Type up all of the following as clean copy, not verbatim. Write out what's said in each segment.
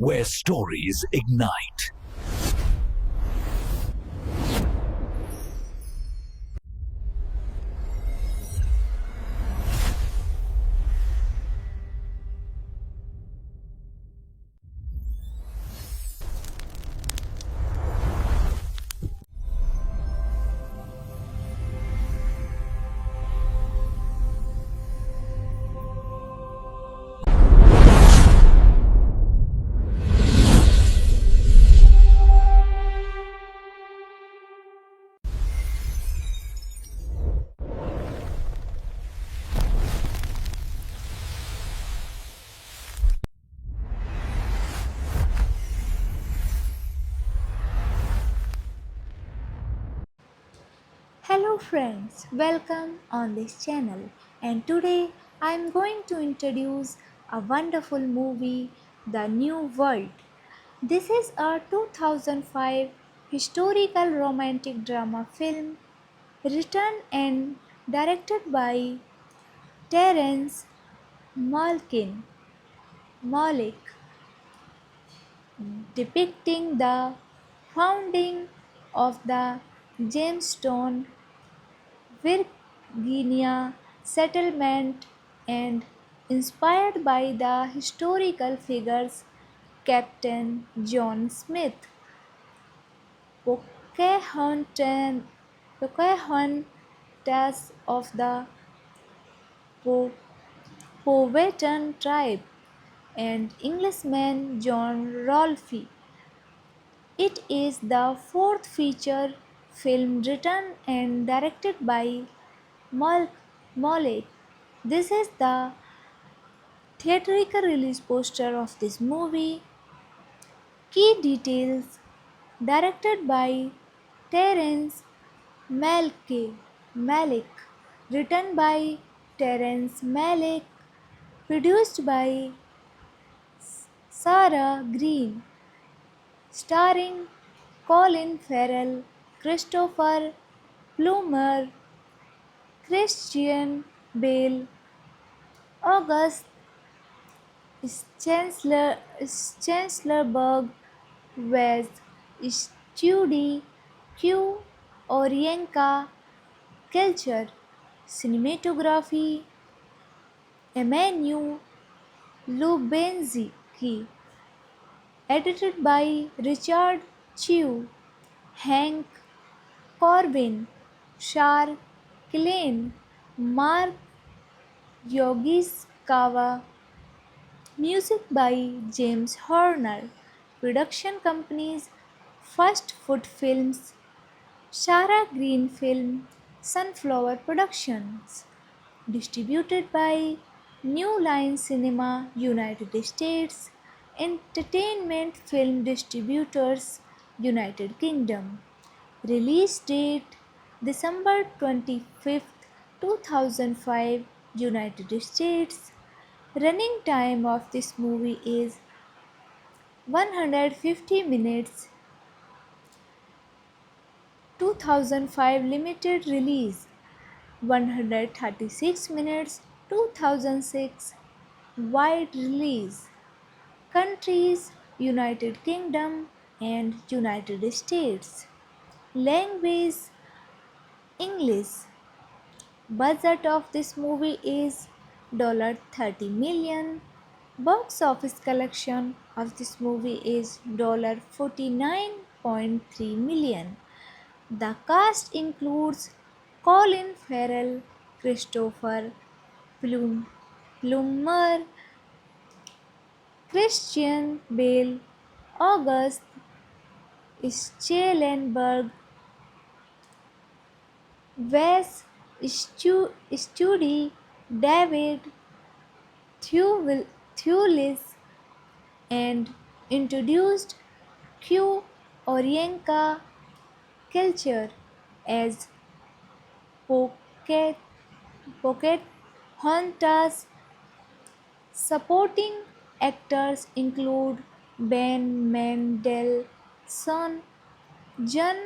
where stories ignite. Hello friends, welcome on this channel, and today I am going to introduce a wonderful movie, The New World. This is a 2005 historical romantic drama film written and directed by Terence Malkin Malik, depicting the founding of the Jamestown Virginia settlement and inspired by the historical figures Captain John Smith, Pocahontas, Pocahontas of the Po- Powhatan tribe, and Englishman John Rolfe. It is the fourth feature film written and directed by Mal- Malik. This is the theatrical release poster of this movie. Key details: directed by Terence Malick, written by Terence Malick, produced by Sarah Green, starring Colin Farrell, Christopher Plummer, Christian Bale, August Chancellorberg, West Studi Q. Orienka, Culture, Cinematography, Emmanuel Lubenzki, edited by Richard Chew, Hank Corbin, Shar Klein, Mark Yogiskawa, music by James Horner, production companies First Foot Films, Shara Green Film, Sunflower Productions, distributed by New Line Cinema, United States, Entertainment Film Distributors, United Kingdom. Release date December 25th, 2005, United States. Running time of this movie is 150 minutes. 2005 limited release 136 minutes. 2006 wide release. Countries: United Kingdom and United States. Language: English. Budget of this movie is $30 million. Box office collection of this movie is $49.3 million. The cast includes Colin Farrell, Christopher Plummer, Christian Bale, August Schellenberg, Wes Studi, David Thewlis, and introduced Q. Orienka Culture as Pocket Pocahontas. Supporting actors include Ben Mendelsohn, John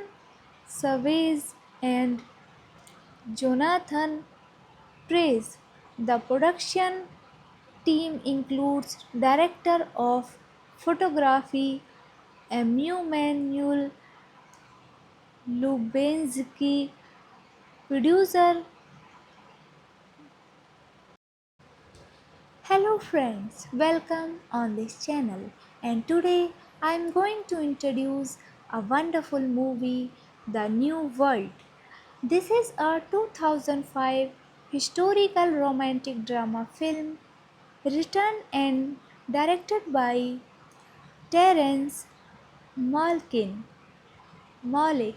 Savage, and Jonathan Pryce. The production team includes director of photography Emanuel Lubensky, producer. Hello friends, welcome on this channel, and today I am going to introduce a wonderful movie, The New World. This is a 2005 historical romantic drama film written and directed by Terence Malkin Malik,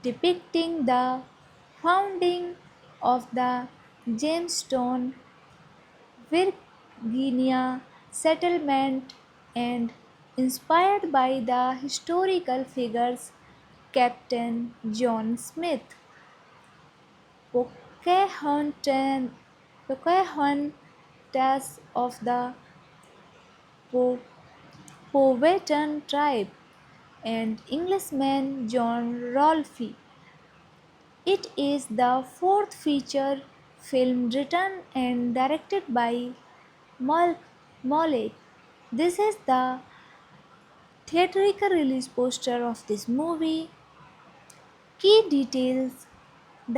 depicting the founding of the Jamestown, Virginia settlement and inspired by the historical figures Captain John Smith, Pocahontas, Pocahontas of the Po- Powhatan tribe, and Englishman John Rolfe. It is the fourth feature film written and directed by Mal- Malik. This is the theatrical release poster of this movie. Key details: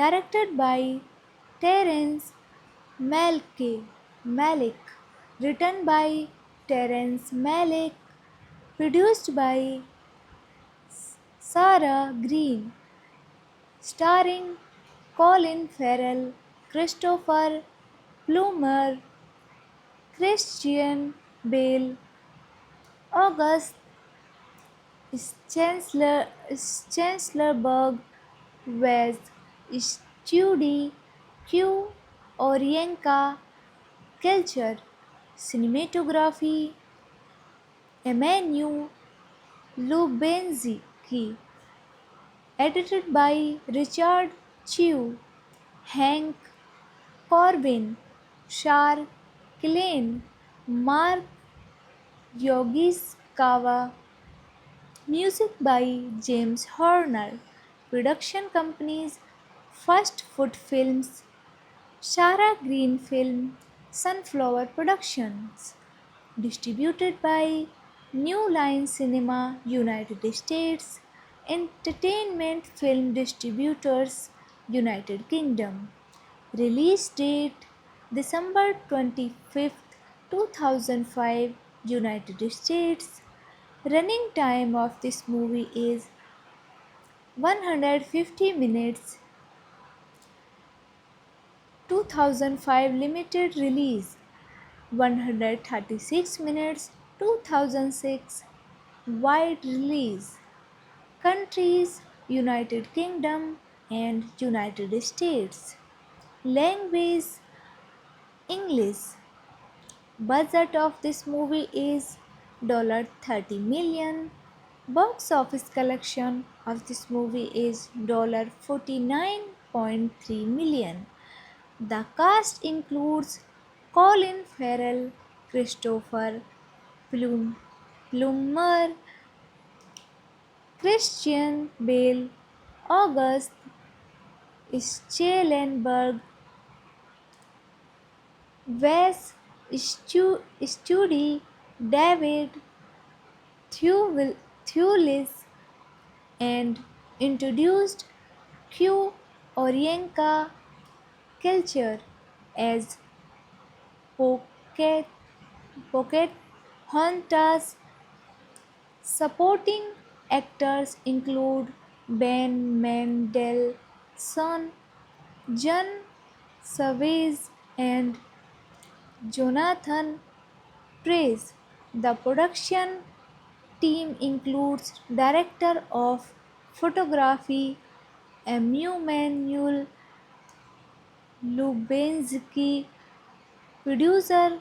directed by Terence Malick, written by Terence Malick, produced by Sarah Green, starring Colin Farrell, Christopher Plummer, Christian Bale, August Chancellorberg, Wes Studi, Q. Orienka, Culture, Cinematography, Emmanuel Lubensky, edited by Richard Chew, Hank Corbin, Shar Klein, Mark Yogiskawa, music by James Horner, production companies First Foot Films, Shara Green Film, Sunflower Productions, distributed by New Line Cinema, United States, Entertainment Film Distributors, United Kingdom. Release date December 25th, 2005, United States. Running time of this movie is 150 minutes. 2005 limited release 136 minutes. 2006 wide release. Countries: United Kingdom and United States. Language: English. Budget of this movie is $30 million. Box office collection of this movie is $49.3 million. The cast includes Colin Farrell, Christopher Plummer, Christian Bale, August Schellenberg, Wes Studi, David Thewlis, and introduced Q. Orienka Culture as Pocket Pocahontas. Supporting actors include Ben Mendelsohn, John Savage, and Jonathan Pryce. The production team includes director of photography Emanuel Lubensky, producer.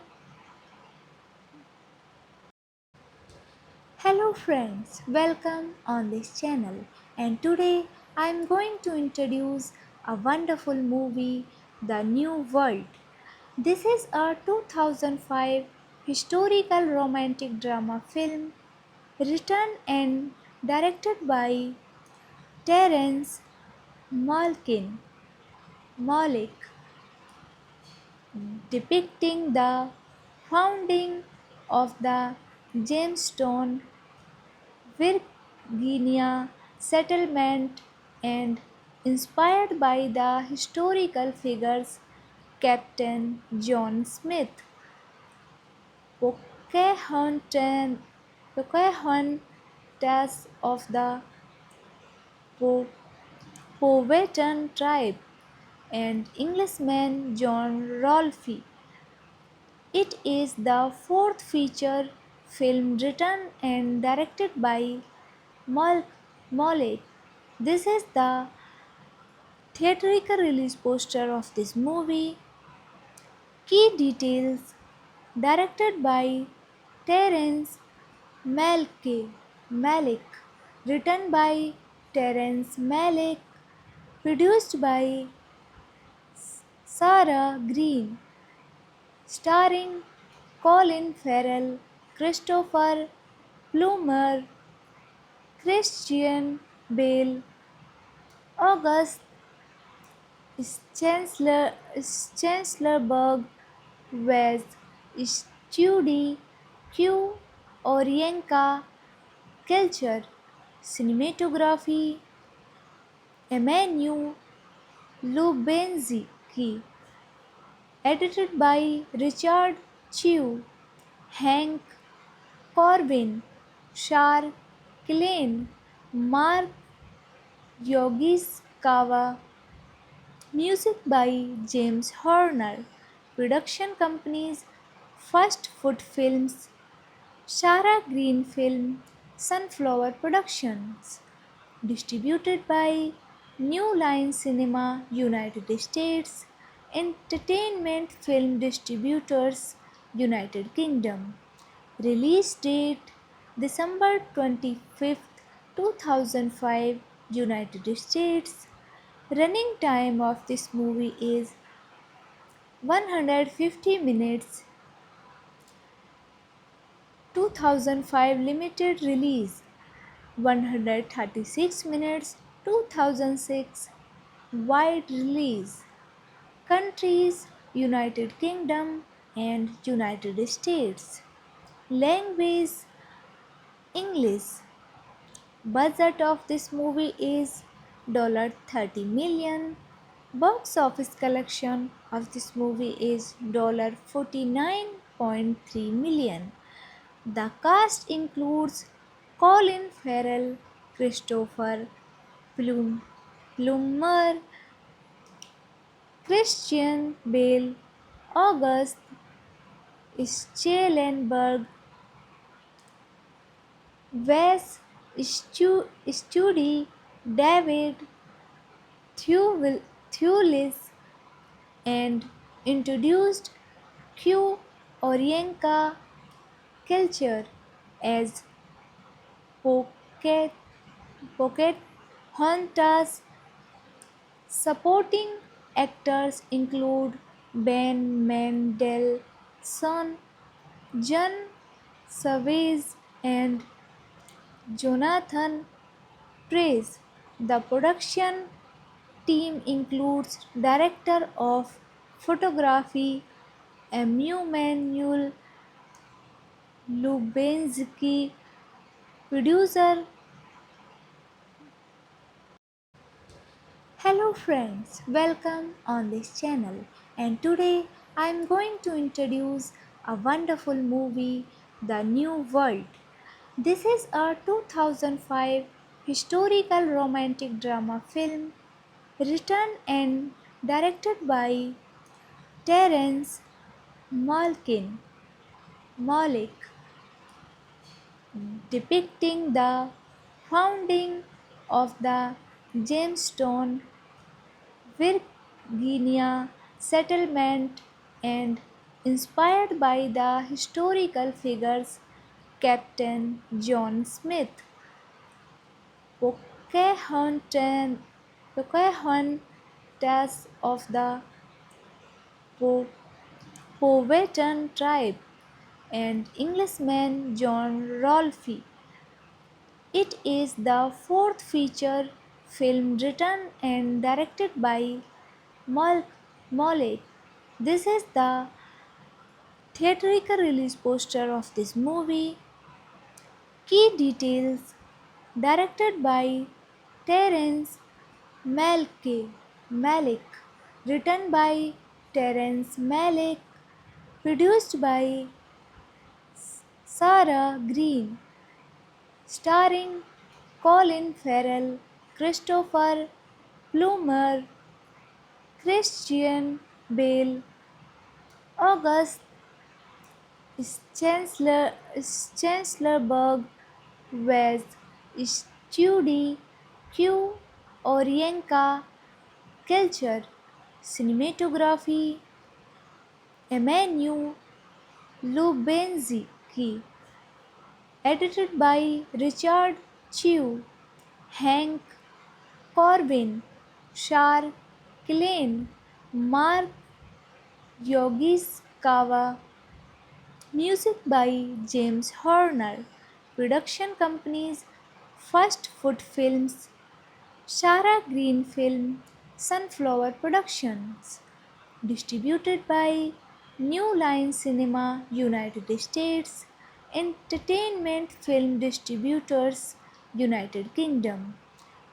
Hello friends, welcome on this channel, and today I am going to introduce a wonderful movie, The New World. This is a 2005 historical romantic drama film written and directed by Terence Malkin Malik, depicting the founding of the Jamestown, Virginia settlement and inspired by the historical figures Captain John Smith, Pocahontas, Pocahontas of the Po- Powhatan tribe, and Englishman John Rolfe. It is the fourth feature film written and directed by Mal- Mollet. This is the theatrical release poster of this movie. Key details: directed by Terence Malick, written by Terence Malick, produced by Sarah Green, starring Colin Farrell, Christopher Plummer, Christian Bale, August Chancellorberg, Wes Studi, Q. Orienka, Culture, Cinematography, Emmanuel Lubensky, edited by Richard Chew, Hank Corbin, Shar Klein, Mark Yogiskawa, music by James Horner, production companies First Foot Films, Shara Green Film, Sunflower Productions, distributed by New Line Cinema, United States, Entertainment Film Distributors, United Kingdom. Release date December 25th, 2005, United States. Running time of this movie is 150 minutes. 2005 limited release 136 minutes. 2006 wide release. Countries: United Kingdom and United States. Language: English. Budget of this movie is $30 million. Box office collection of this movie is $49.3 million. The cast includes Colin Farrell, Christopher Plummer, Christian Bale, August Schellenberg, Wes Studi, David Thewlis, and introduced Q. Orienka Culture as Pocket Pocahontas. Supporting actors include Ben Mendelsohn, John Savage, and Jonathan Pryce. The production team includes director of photography Emmanuel Lubensky, producer. Hello friends, welcome on this channel, and today I am going to introduce a wonderful movie, The New World. This is a 2005 historical romantic drama film written and directed by Terence Malick, depicting the founding of the Jamestown, Virginia settlement and inspired by the historical figures Captain John Smith, Pocahontas, Pocahontas of the Po- Powhatan tribe, and Englishman John Rolfe. It is the fourth feature film written and directed by Mollet. This is the theatrical release poster of this movie. Key details: directed by Terence Malick, written by Terence Malick, produced by Sarah Green, starring Colin Farrell, Christopher Plummer, Christian Bale, August Chancellorberg, Wes Studi, Q. Orienka, Culture, Cinematography, Emmanuel Lubensky, edited by Richard Chew, Hank Corbin, Shar Klein, Mark Yogiskawa, music by James Horner, production companies First Foot Films, Shara Green Film, Sunflower Productions, distributed by New Line Cinema, United States, Entertainment Film Distributors, United Kingdom.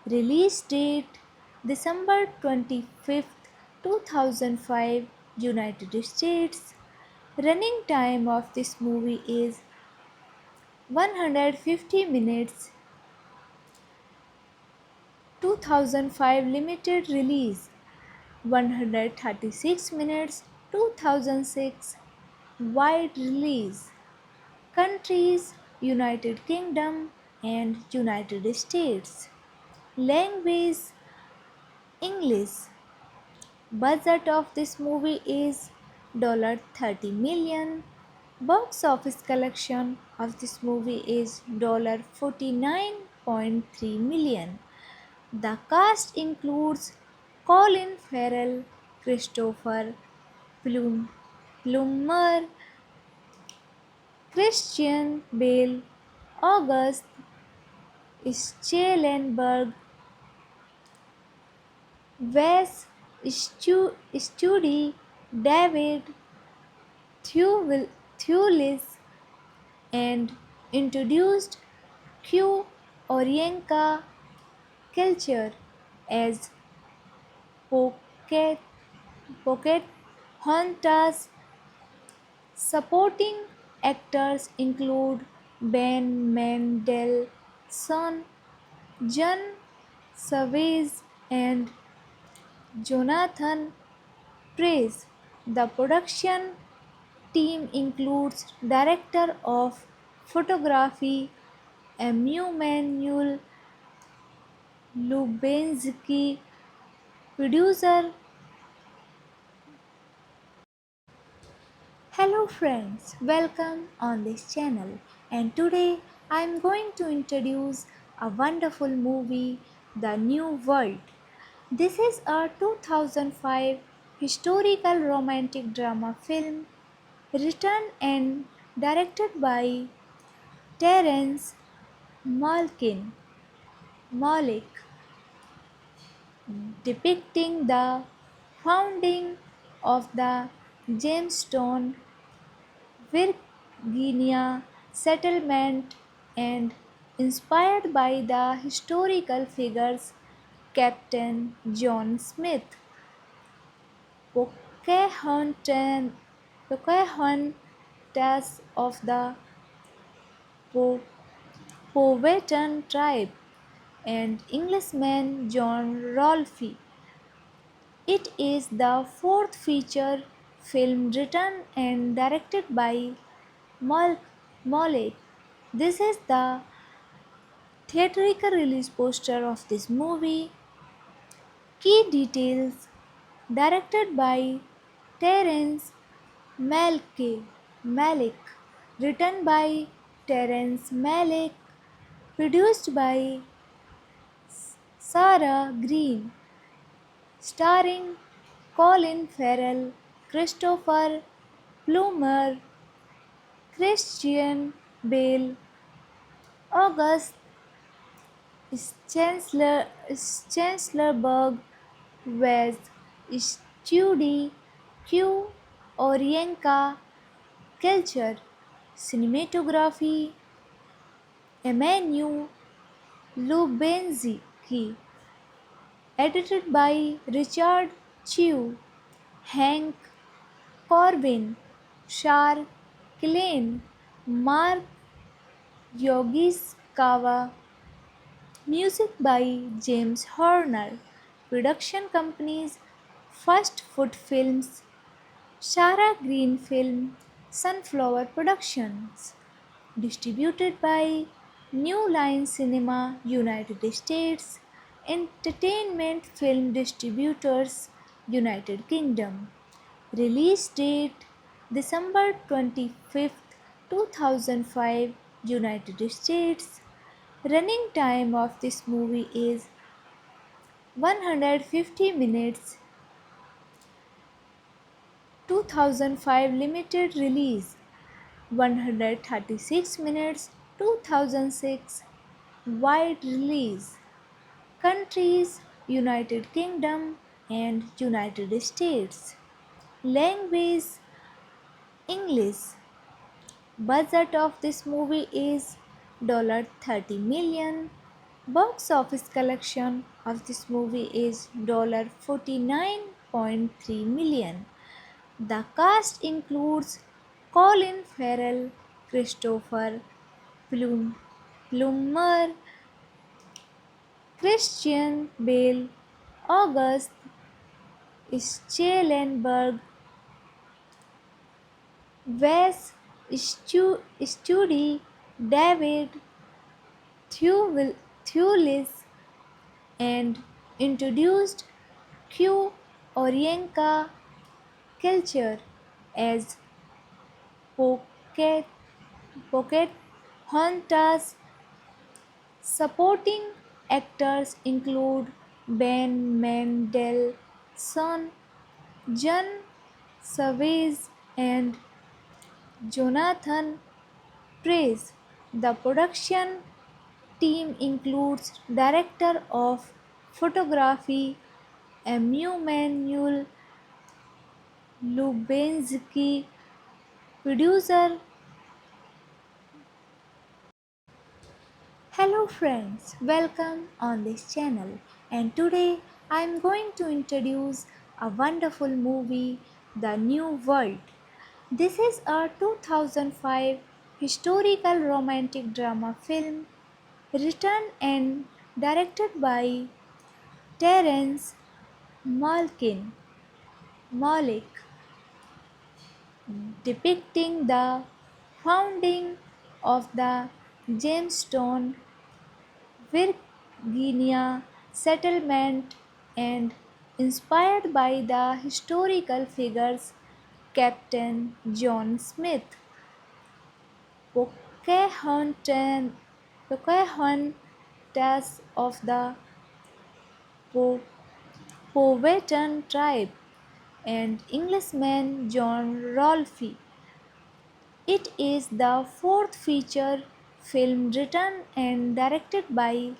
Release date December 25th, 2005, United States. Running time of this movie is 150 minutes. 2005 limited release 136 minutes. 2006 wide release. Countries: United Kingdom and United States. Language: English. Budget of this movie is $30 million. Box office collection of this movie is $49.3 million. The cast includes Colin Farrell, Christopher Plummer, Christian Bale, August Schellenberg, Wes Studi, David Thewlis, and introduced Q. Orienka Culture as Pocket Pocahontas. Supporting actors include Ben Mendelsohn, John Savage, and Jonathan Pryce. The production team includes director of photography Emmanuel Lubensky, producer. Hello friends, welcome on this channel, and today I am going to introduce a wonderful movie, The New World. This is a 2005 historical romantic drama film written and directed by Terence Malick, depicting the founding of the Jamestown, Virginia settlement and inspired by the historical figures Captain John Smith, Pocahontas, Pocahontas of the Po- Powhatan tribe, and Englishman John Rolfe. It is the fourth feature film written and directed by Mal- Malik. This is the theatrical release poster of this movie. Key details: directed by Terence Malick, written by Terence Malick, produced by Sarah Green, starring Colin Farrell, Christopher Plummer, Christian Bale, August Chancellorberg, Wes Studi, Q. Orienka, Culture, Cinematography, Emmanuel Lubenzki, edited by Richard Chew, Hank Corbin, Shar Klein, Mark Yogiskawa, music by James Horner, production companies First Foot Films, Shara Green Film, Sunflower Productions, distributed by New Line Cinema, United States, Entertainment Film Distributors, United Kingdom. Release date December 25th, 2005, United States. Running time of this movie is 150 minutes. 2005 limited release 136 minutes. 2006 wide release. Countries United Kingdom and United States. Language English. Budget of this movie is $30 million. Box office collection of this movie is $49.3 million. The cast includes Colin Farrell, Christopher Plummer, Christian Bale, August Schellenberg, Wes Studi, David Thewlis, and introduced Q Orienka culture as Pocket Pocahontas. Supporting actors include Ben Mendelsohn, John Savage, and Jonathan Pryce. The production team includes director of photography Emmanuel Lubenzki, producer. Hello friends, welcome on this channel, and today I am going to introduce a wonderful movie, The New World. This is a 2005 historical romantic drama film written and directed by Terence Malkin Malik, depicting the founding of the Jamestown Virginia settlement and inspired by the historical figures Captain John Smith, Pocahontas, Pocahontas of the Po- Powhatan tribe, and Englishman John Rolfe. It is the fourth feature film written and directed by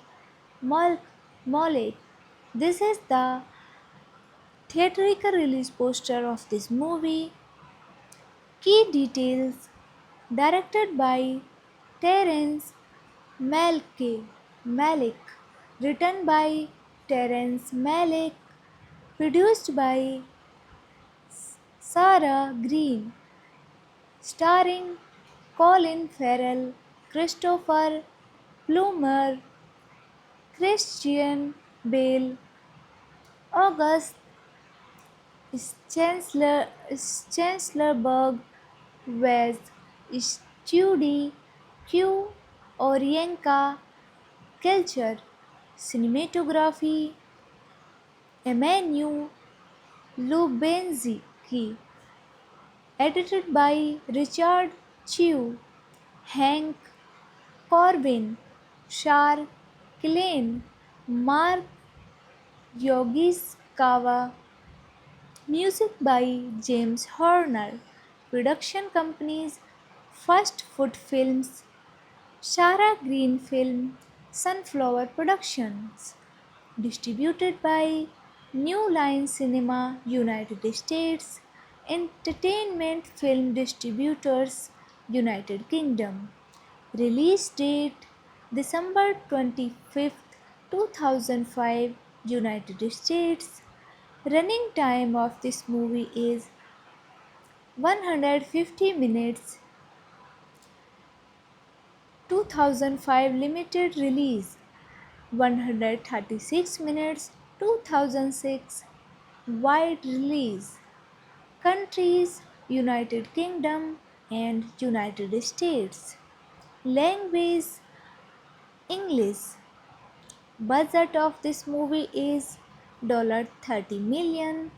Mal- Malik. This is the theatrical release poster of this movie. Key details: directed by Terence Malick, written by Terence Malick, produced by Sarah Green, starring Colin Farrell, Christopher Plummer, Christian Bale, August Chancellorberg, Wes Studi, Q Orienka, culture, cinematography, Emmanuel Lubenzki, edited by Richard Chew, Hank Corbin, Shar Klein, Mark Yogiskawa, music by James Horner, production companies First Foot Films, Shara Green Film, Sunflower Productions, distributed by New Line Cinema, United States, Entertainment Film Distributors, United Kingdom. Release date December 25th, 2005, United States. Running time of this movie is 150 minutes. 2005 limited release 136 minutes. 2006 wide release. Countries United Kingdom and United States. Language English. Budget of this movie is $30 million.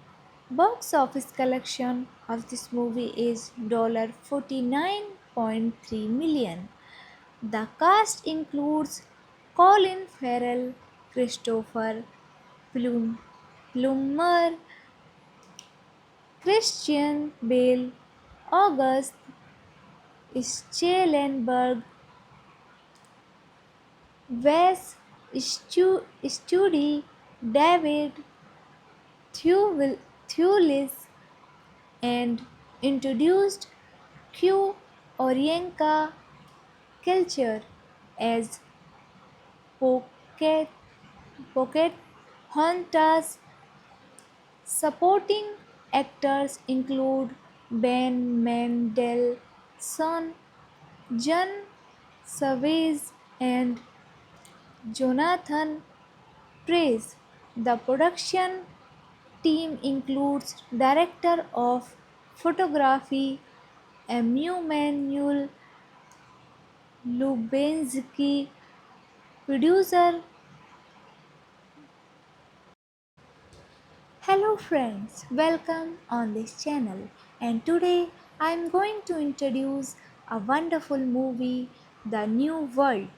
Box office collection of this movie is $49.3 million. The cast includes Colin Farrell, Christopher Plummer, Christian Bale, August Schellenberg, Wes Studi, David Thewlis, and introduced Q Orienka culture as Pocket Pocahontas. Supporting actors include Ben Mendelsohn, John Savage, and Jonathan Pryce. The production team includes director of photography Emmanuel Lubensky, producer. Hello friends, welcome on this channel, and today I am going to introduce a wonderful movie, The New World.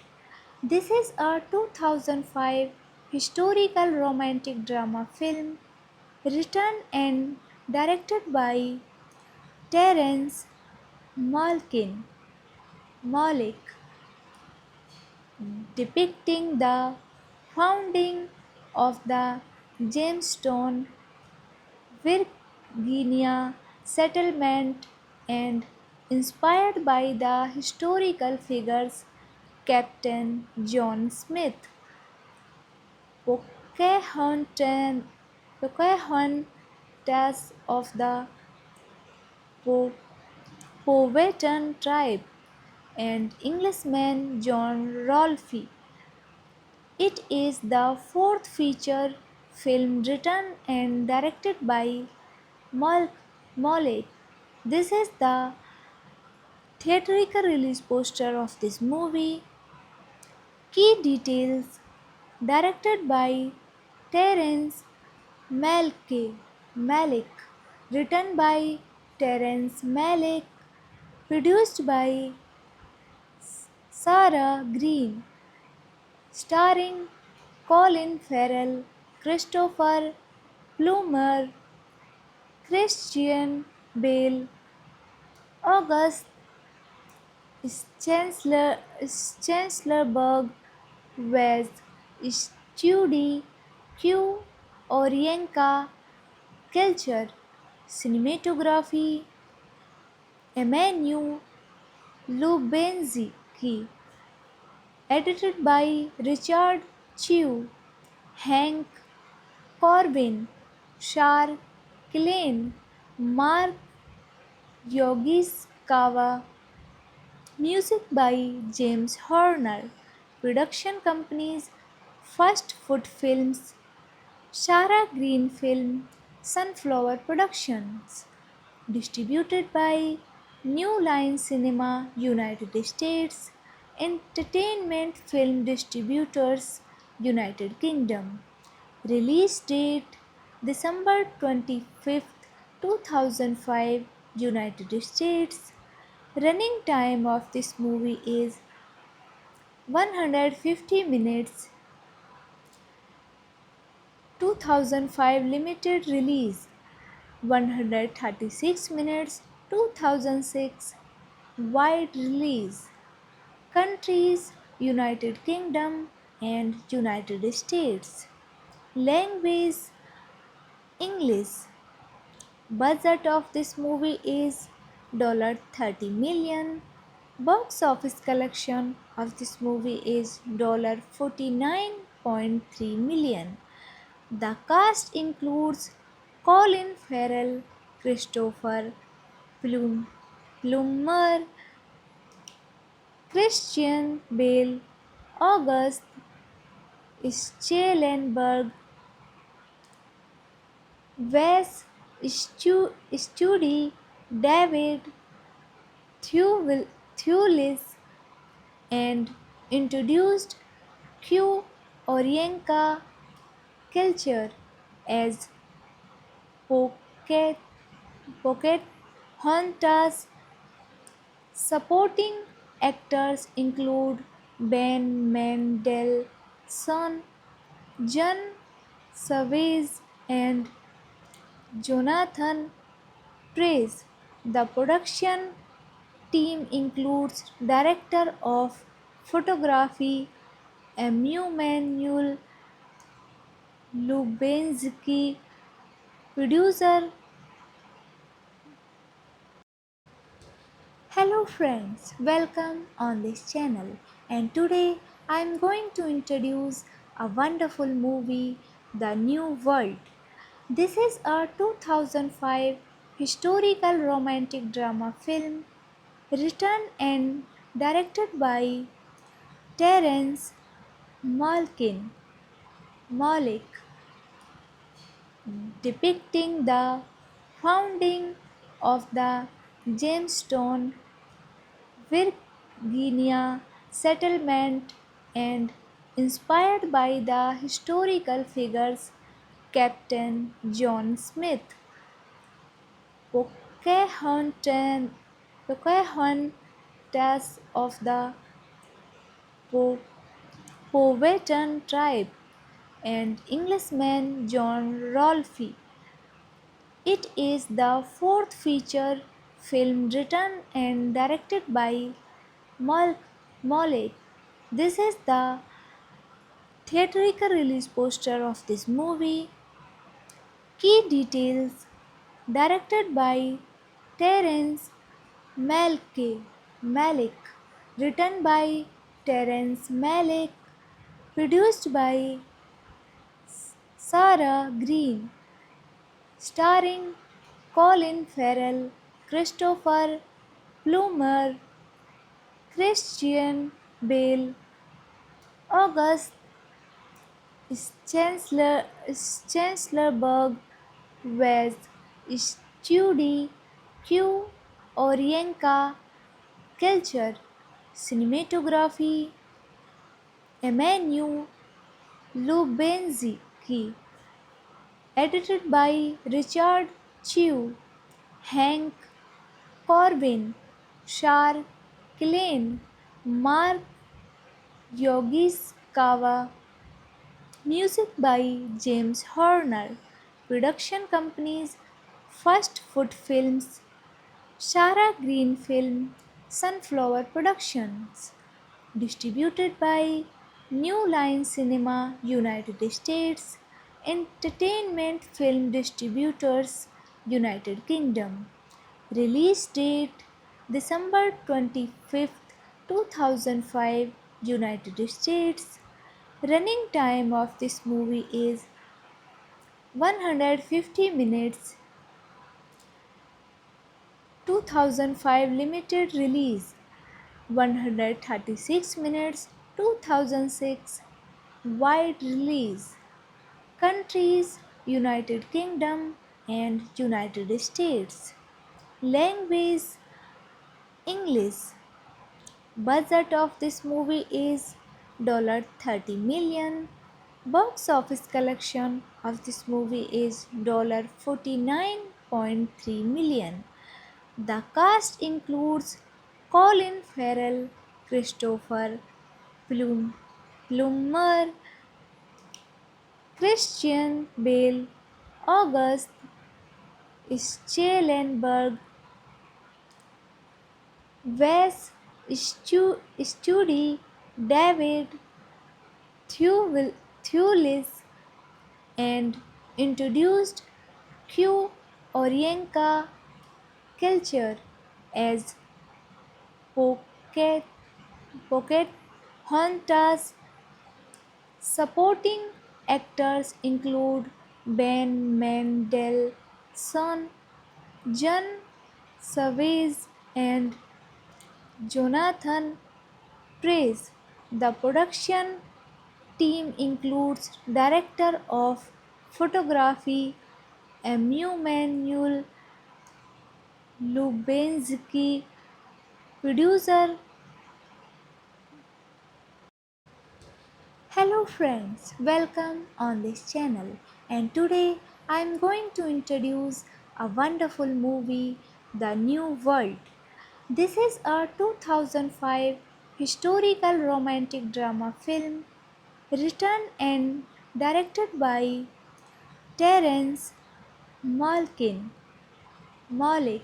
This is a 2005 historical romantic drama film written and directed by Terence Malkin Malik, depicting the founding of the Jamestown Virginia settlement and inspired by the historical figures Captain John Smith, Pocahontas, Pocahontas of the Po- Powhatan tribe, and Englishman John Rolfe. It is the fourth feature film written and directed by Mal- Malik. This is the theatrical release poster of this movie. Key details: directed by Terence Malick, written by Terence Malick, produced by Sarah Green, starring Colin Farrell, Christopher Plummer, Christian Bale, August Chancellorberg, Wes Studi, Q Orienka, culture, cinematography, Emmanuel Lubensky, edited by Richard Chew, Hank Corbin, Shar Klein, Mark Yogiskawa, music by James Horner, production companies First Foot Films, Shara Green Film, Sunflower Productions. Distributed by New Line Cinema, United States. Entertainment Film Distributors, United Kingdom. Release date December 25th, 2005, United States. Running time of this movie is 150 minutes. 2005 limited release 136 minutes. 2006 wide release. Countries United Kingdom and United States. Language English. Budget of this movie is $30 million. Box office collection of this movie is $49.3 million. The cast includes Colin Farrell, Christopher Plummer, Christian Bale, August Schellenberg, Wes Studi, David Thewlis, and introduced Q Orienka culture as Pocket Pocket Hunters. Supporting actors include Ben Mendelsohn, John Savage, and Jonathan Pryce. The production team includes director of photography Emmanuel Lubensky, producer. Hello friends, welcome on this channel, and today I am going to introduce a wonderful movie, The New World. This is a 2005 historical romantic drama film written and directed by Terence Malkin Malik, depicting the founding of the Jamestown Virginia settlement and inspired by the historical figures Captain John Smith, Pocahontas, Pocahontas of the Po- Powhatan tribe, and Englishman John Rolfe. It is the fourth feature film written and directed by Mal- Mollet. This is the theatrical release poster of this movie. Key details: directed by Terence Malick, written by Terence Malick, produced by Sarah Green, starring Colin Farrell, Christopher Plummer, Christian Bale, August Chancellorberg, Wes Studi, Q Orienka, culture, cinematography, Emmanuel Lubensky, edited by Richard Chew, Hank Corbin, Shar Klein, Mark Yogiskawa, music by James Horner, production companies First Foot Films, Shara Green Film, Sunflower Productions, distributed by New Line Cinema, United States, Entertainment Film Distributors, United Kingdom. Release date December 25th, 2005, United States. Running time of this movie is 150 minutes. 2005 limited release 136 minutes. 2006 wide release. Countries: United Kingdom and United States. Language: English. Budget of this movie is $30 million. Box office collection of this movie is $49.3 million. The cast includes Colin Farrell, Christopher Plummer, Christian Bale, August Schellenberg, Wes Studi, David Thewlis, and introduced Q Orienka culture as Pocket Pocahontas. Supporting actors include Ben Mendelsohn, John Savage, and Jonathan Pryce. The production team includes director of photography Emmanuel Lubensky, producer. Hello friends, welcome on this channel, and today I am going to introduce a wonderful movie, The New World. This is a 2005 historical romantic drama film written and directed by Terence Malkin Malik,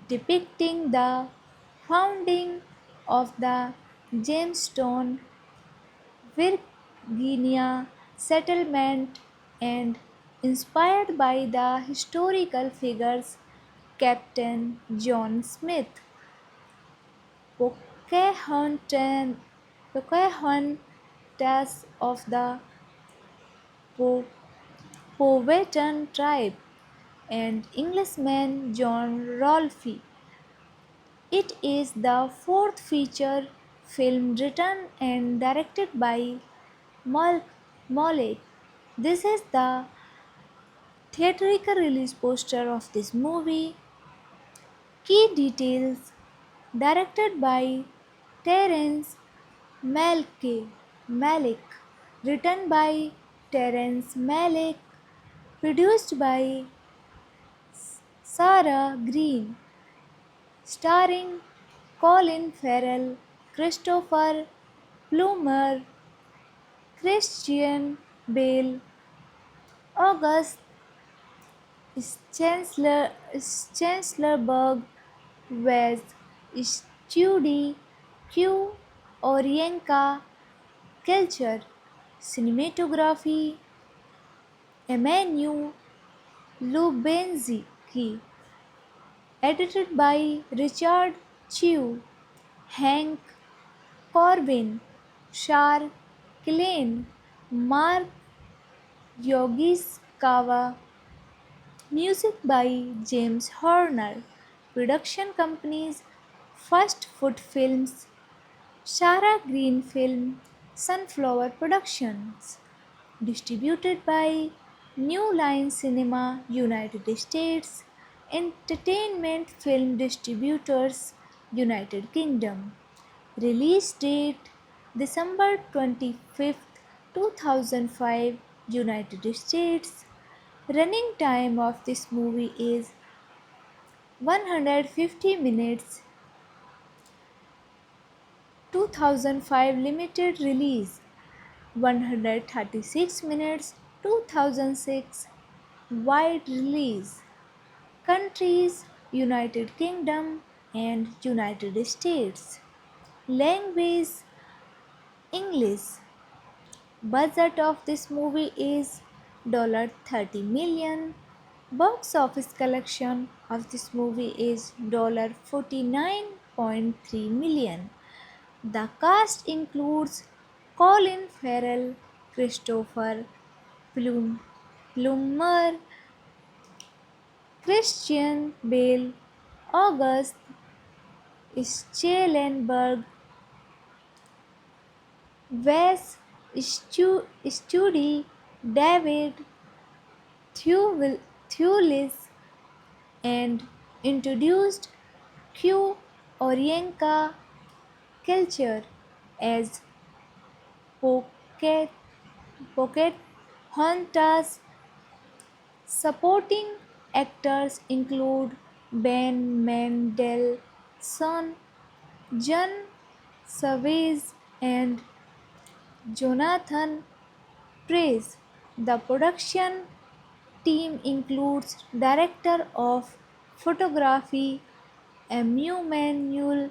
depicting the founding of the Jamestown Virginia settlement and inspired by the historical figures Captain John Smith, Pocahontas, Pocahontas of the Po- Powhatan tribe, and Englishman John Rolfe. It is the fourth feature film written and directed by Mal- Malik. This is the theatrical release poster of this movie. Key details: directed by Terence Malick, written by Terence Malick, produced by Sarah Green, starring Colin Farrell, Christopher Plummer, Christian Bale, August Chancellorberg, West Studi Q. Orienka culture, cinematography, Emmanuel Lubensky, edited by Richard Chew, Hank Corbin, Shar Klein, Mark Yogiskawa, music by James Horner, production companies First Foot Films, Shara Green Film, Sunflower Productions. Distributed by New Line Cinema, United States, Entertainment Film Distributors, United Kingdom. Release date December 25th, 2005, United States. Running time of this movie is 150 minutes. 2005 limited release 136 minutes. 2006 wide release. Countries: United Kingdom and United States. Language: English. Budget of this movie is $30 million. Box office collection of this movie is $49.3 million. The cast includes Colin Farrell, Christopher Plummer, Christian Bale, August Schellenberg, Wes Studi, David Thewlis, and introduced Q. Orienka culture as Pocket Pocahontas. Supporting actors include Ben Mendelsohn, John Savage, and Jonathan Pryce. The production team includes director of photography Emmanuel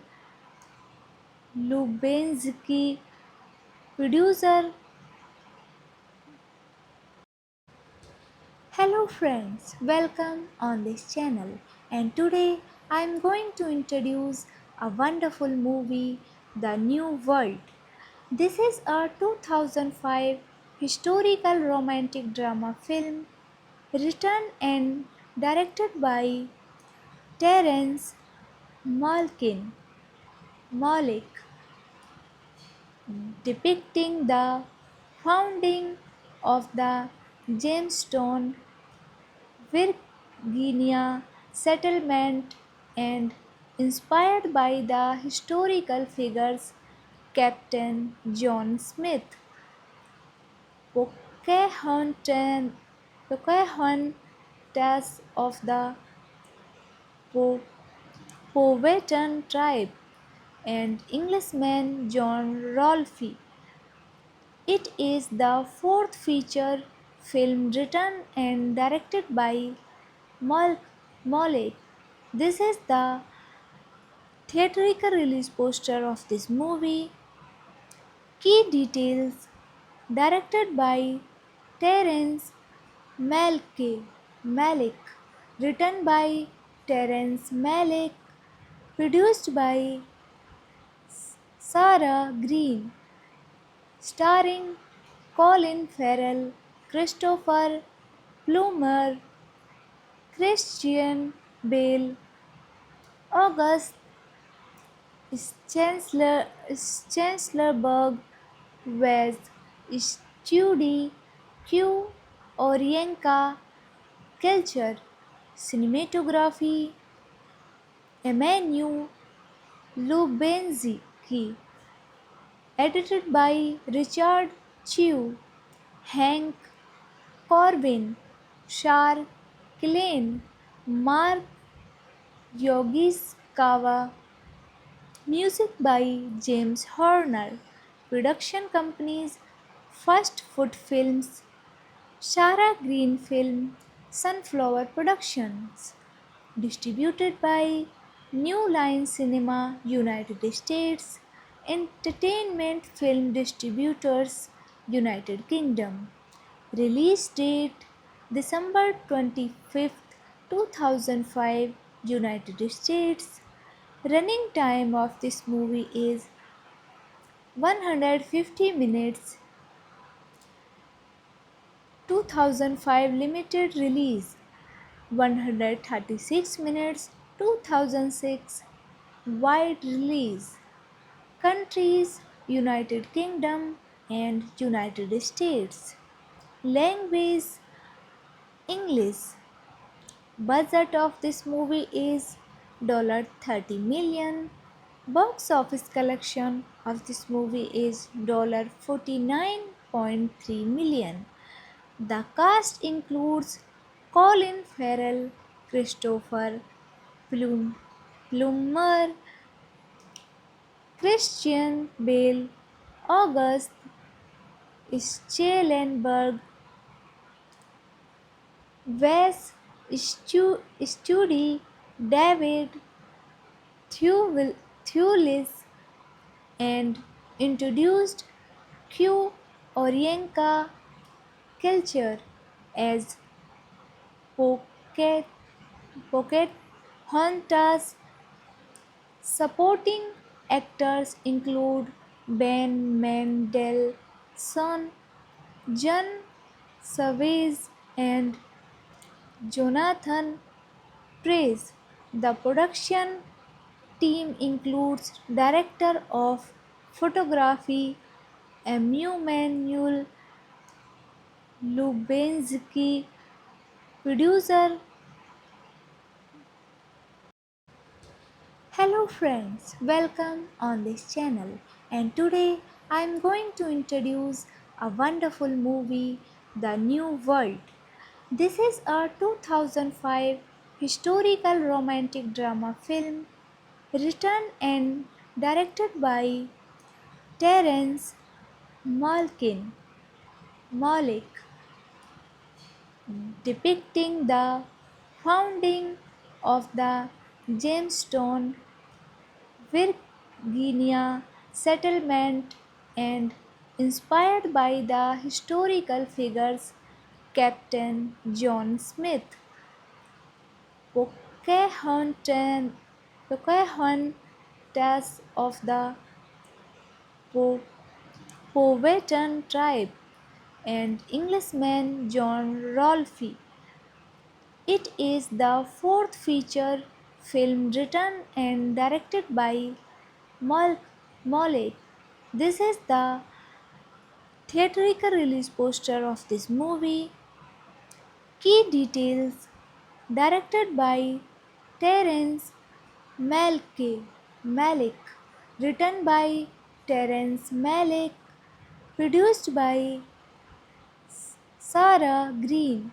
Lubensky, producer Hello friends, welcome on this channel. And today I am going to introduce a wonderful movie, The New World. This is a 2005 historical romantic drama film written and directed by Terence Malkin Malik, depicting the founding of the Jamestown Virginia settlement and inspired by the historical figures Captain John Smith, Pocahontas, Pocahontas of the Po- Powhatan tribe, and Englishman John Rolfe. It is the fourth feature film written and directed by Mal- Malik. This is the theatrical release poster of this movie. Key details: directed by Terence Malick, written by Terence Malick, produced by Sarah Green, starring Colin Farrell, Christopher Plummer, Christian Bale, August Chancellorberg, West Studi, Q. Orienka, Culture, Cinematography, Emmanuel Lubenzki, edited by Richard Chew, Hank Corbin, Shar Klein, Mark Yogiskawa, music by James Horner, production companies First Foot Films, Shara Green Film, Sunflower Productions, distributed by New Line Cinema, United States, Entertainment Film Distributors, United Kingdom. Release date December 25th, 2005, United States. Running time of this movie is 150 minutes. 2005 limited release 136 minutes. 2006 wide release. Countries: United Kingdom and United States. Language: English. Budget of this movie is $30 million. Box office collection of this movie is $49.3 million. The cast includes Colin Farrell, Christopher Plummer, Christian Bale, August Schellenberg, Wes Studi, David Thewlis, and introduced Q. Orienka Culture as Pocket Pocahontas. Supporting actors include Ben Mendelsohn, John Savage, and Jonathan Pryce. The production team includes director of photography Emmanuel Lubenzki, producer. Hello friends, welcome on this channel. And today I am going to introduce a wonderful movie, The New World. This is a 2005 historical romantic drama film written and directed by Terence Malkin Malik, depicting the founding of the Jamestown Virginia settlement and inspired by the historical figures Captain John Smith. Pocahontas, Pocahontas of the Po- Powhatan tribe, and Englishman John Rolfe. It is the fourth feature film written and directed by Mal- Mollet. This is the theatrical release poster of this movie. Key details: directed by Terence Malick, written by Terence Malick, produced by Sarah Green,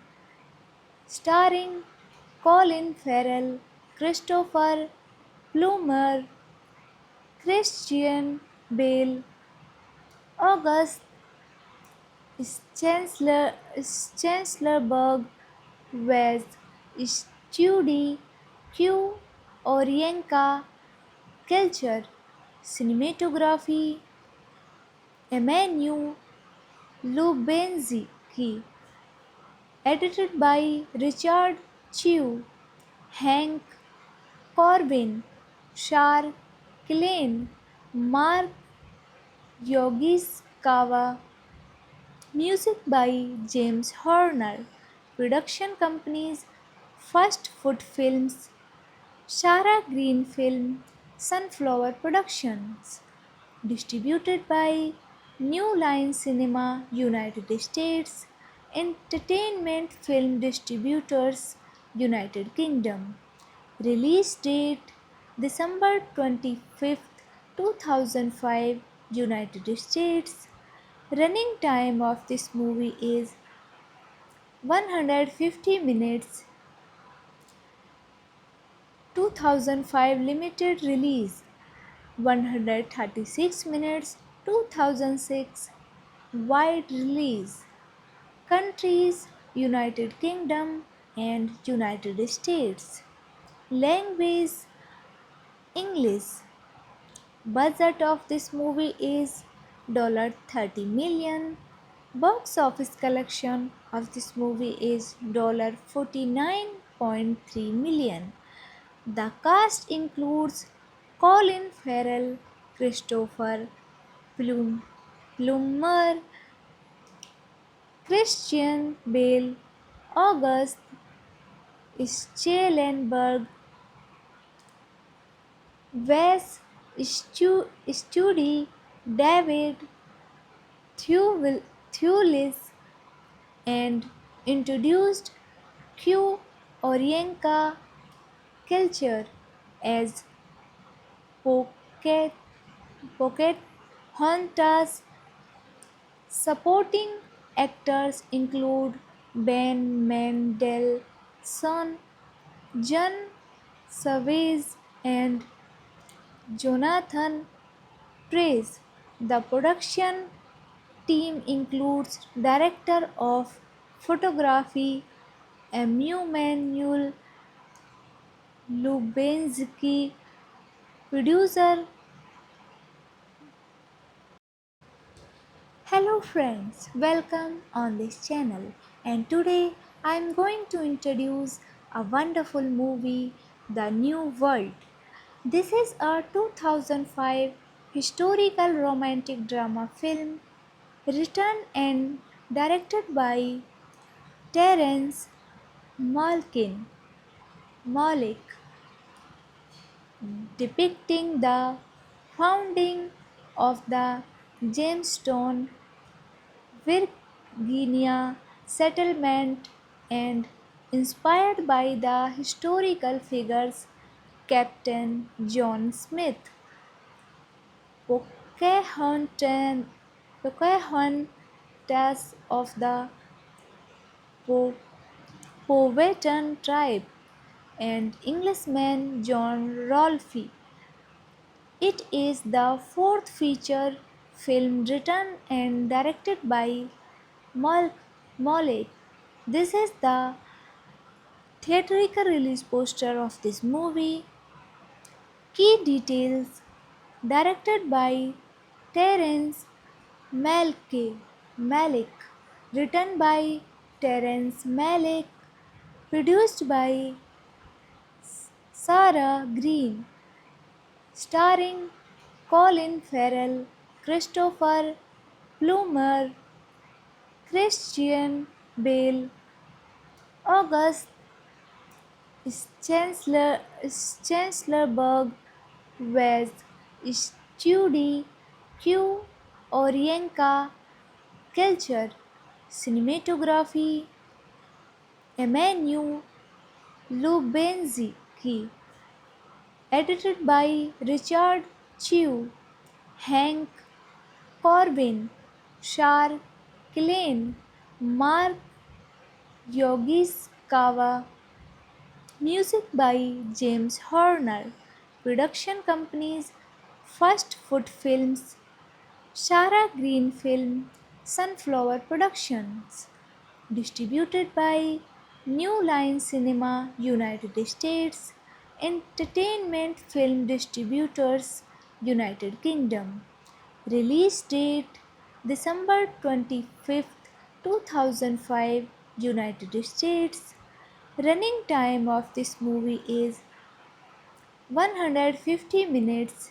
starring Colin Farrell, Christopher Plummer, Christian Bale, August Chancellorberg, Wes Studi, Q. Orienka, Culture, Cinematography, Emmanuel Lubenzki, edited by Richard Chew, Hank Corbin, Shar Klein, Mark Yogiskawa, music by James Horner, production companies First Foot Films, Shara Green Film, Sunflower Productions, distributed by New Line Cinema, United States, Entertainment Film Distributors, United Kingdom. Release date December 25th, 2005, United States. Running time of this movie is 150 minutes. 2005 limited release 136 minutes. 2006 wide release. Countries: United Kingdom and United States. Language: English. Budget of this movie is $30 million. Box office collection of this movie is $49.3 million. The cast includes Colin Farrell, Christopher Plummer, Christian Bale, August Schellenberg, Wes Studi, David Thewlis, and introduced Q. Orienka Culture as Pocket Pocahontas. Supporting actors include Ben Mendelsohn, John Savage, and Jonathan Pryce. The production team includes director of photography Emmanuel Lubenzki, producer. Hello friends, welcome on this channel, and today I am going to introduce a wonderful movie, The New World. This is a 2005 historical romantic drama film written and directed by Terence Malick, depicting the founding of the Jamestown, Virginia settlement and inspired by the historical figures Captain John Smith, Pocahontas, Pocahontas of the Po- Powhatan tribe, and Englishman John Rolfe. It is the fourth feature film written and directed by Mal- Mollet. This is the theatrical release poster of this movie. Key details: directed by Terence Malick, written by Terence Malick, produced by Sarah Green, starring Colin Farrell, Christopher Plummer, Christian Bale, August Chancellorberg, Wes Studi, Q. Orienka, Culture, Cinematography, Emmanuel Lubenzki, edited by Richard Chew, Hank Corbin, Shar Klein, Mark Yogiskawa, music by James Horner, production companies First Foot Films, Shara Green Film, Sunflower Productions, distributed by New Line Cinema, United States, Entertainment Film Distributors, United Kingdom. Release date December 25th, 2005, United States. Running time of this movie is 150 minutes.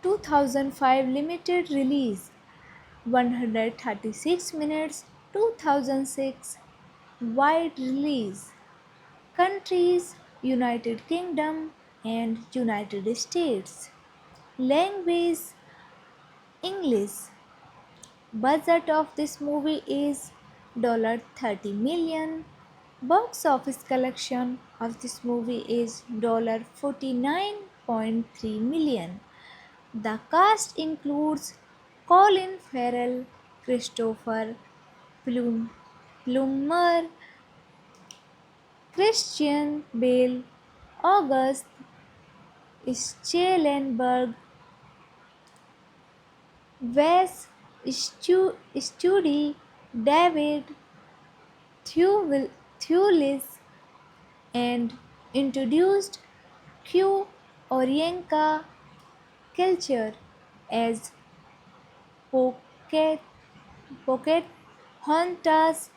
2005 limited release 136 minutes. 2006 wide release. Countries United Kingdom and United States. Language English. Budget of this movie is $30 million. Box office collection of this movie is $49.3 million. The cast includes Colin Farrell, Christopher Plummer, Christian Bale, August Schellenberg, Wes Studi, David Thewlis, and introduced Q. Orienka Culture as Pocket Pocahontas.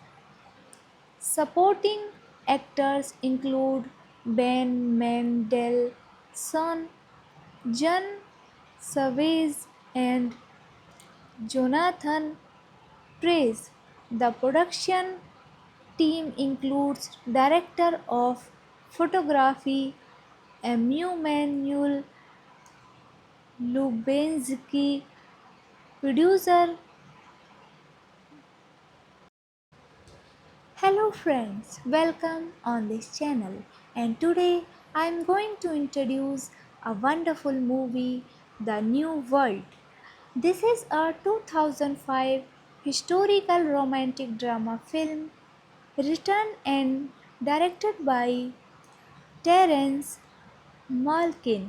Supporting actors include Ben Mendelsohn, John Savage, and Jonathan Pryce. The production team includes director of photography Emmanuel Lubenzki, producer. Hello friends, welcome on this channel, and today I am going to introduce a wonderful movie, The New World. This is a 2005 historical romantic drama film written and directed by Terence Malick,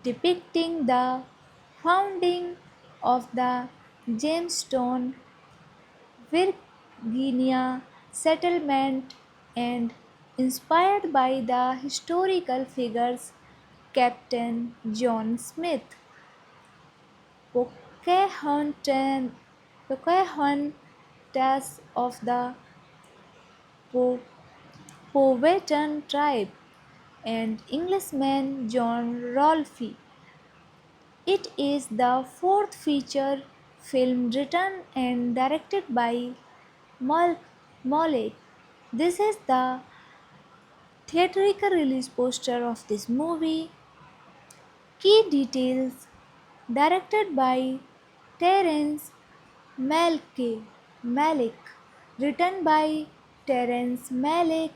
depicting the founding of the Jamestown, Virginia settlement and inspired by the historical figures Captain John Smith, Pocahontas, Pocahontas of the Po- Powhatan tribe, and Englishman John Rolfe. It is the fourth feature film written and directed by Malick. This is the theatrical release poster of this movie. Key details: directed by Terence Malick, written by Terence Malick,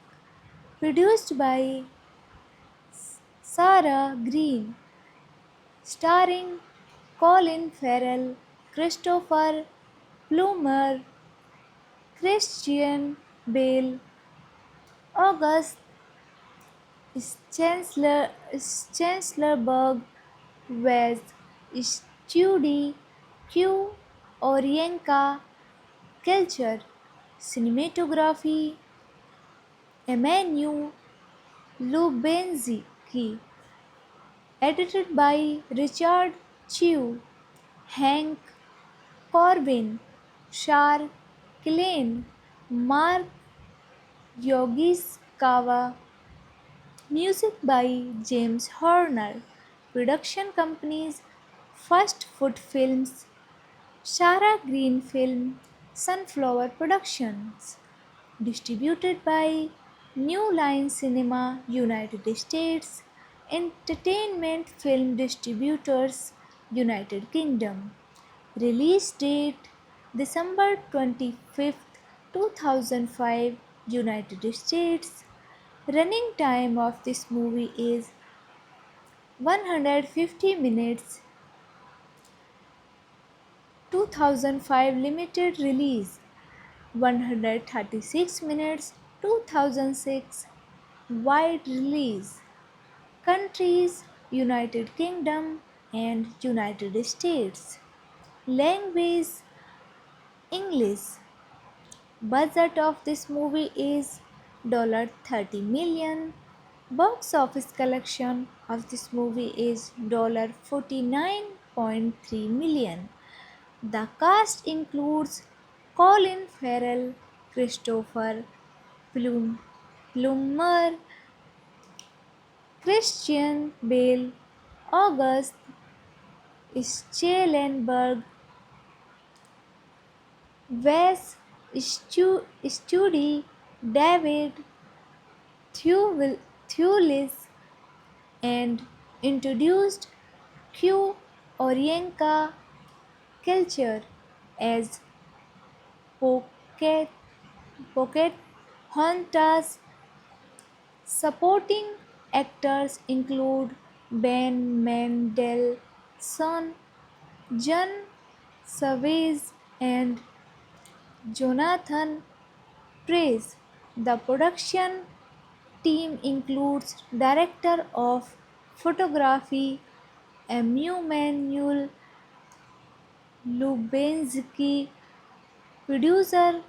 produced by Sarah Green, starring Colin Farrell, Christopher Plummer, Christian Bale, August Chancellorberg, Wes Studi, Q. Orienka, Culture, Cinematography, Emmanuel Lubenzki, edited by Richard Chew, Hank Corbin, Shar Killen, Mark Yogiskawa, music by James Horner, production companies First Foot Films, Shara Green Film, Sunflower Productions, distributed by New Line Cinema, United States, Entertainment Film Distributors, United Kingdom. Release date December 25th, 2005, United States. Running time of this movie is 150 minutes. 2005 limited release 136 minutes. 2006 wide release. Countries United Kingdom and United States. Language English. Budget of this movie is $30 million. Box office collection of this movie is $49.3 million. The cast includes Colin Farrell, Christopher Plummer, Christian Bale, August Schellenberg, Wes Studi, David Thewlis, and introduced Q Orienka culture as Pocket Pocahontas. Supporting actors include Ben Mendelsohn, John Savage, and Jonathan Pryce. The production team includes director of photography Emmanuel Lubensky, producer.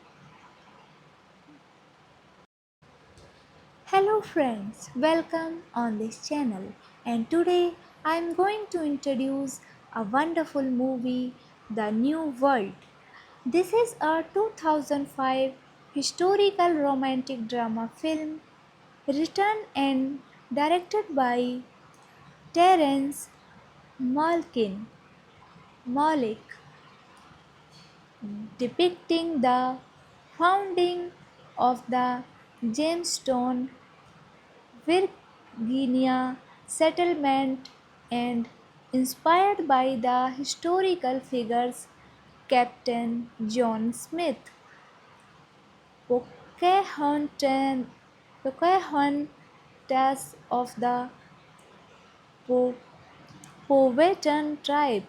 Hello friends, welcome on this channel, and today I am going to introduce a wonderful movie, The New World. This is a 2005 historical romantic drama film written and directed by Terence Malick, depicting the founding of the Jamestown Virginia settlement and inspired by the historical figures Captain John Smith, Pocahontas, Pocahontas of the Po- Powhatan tribe,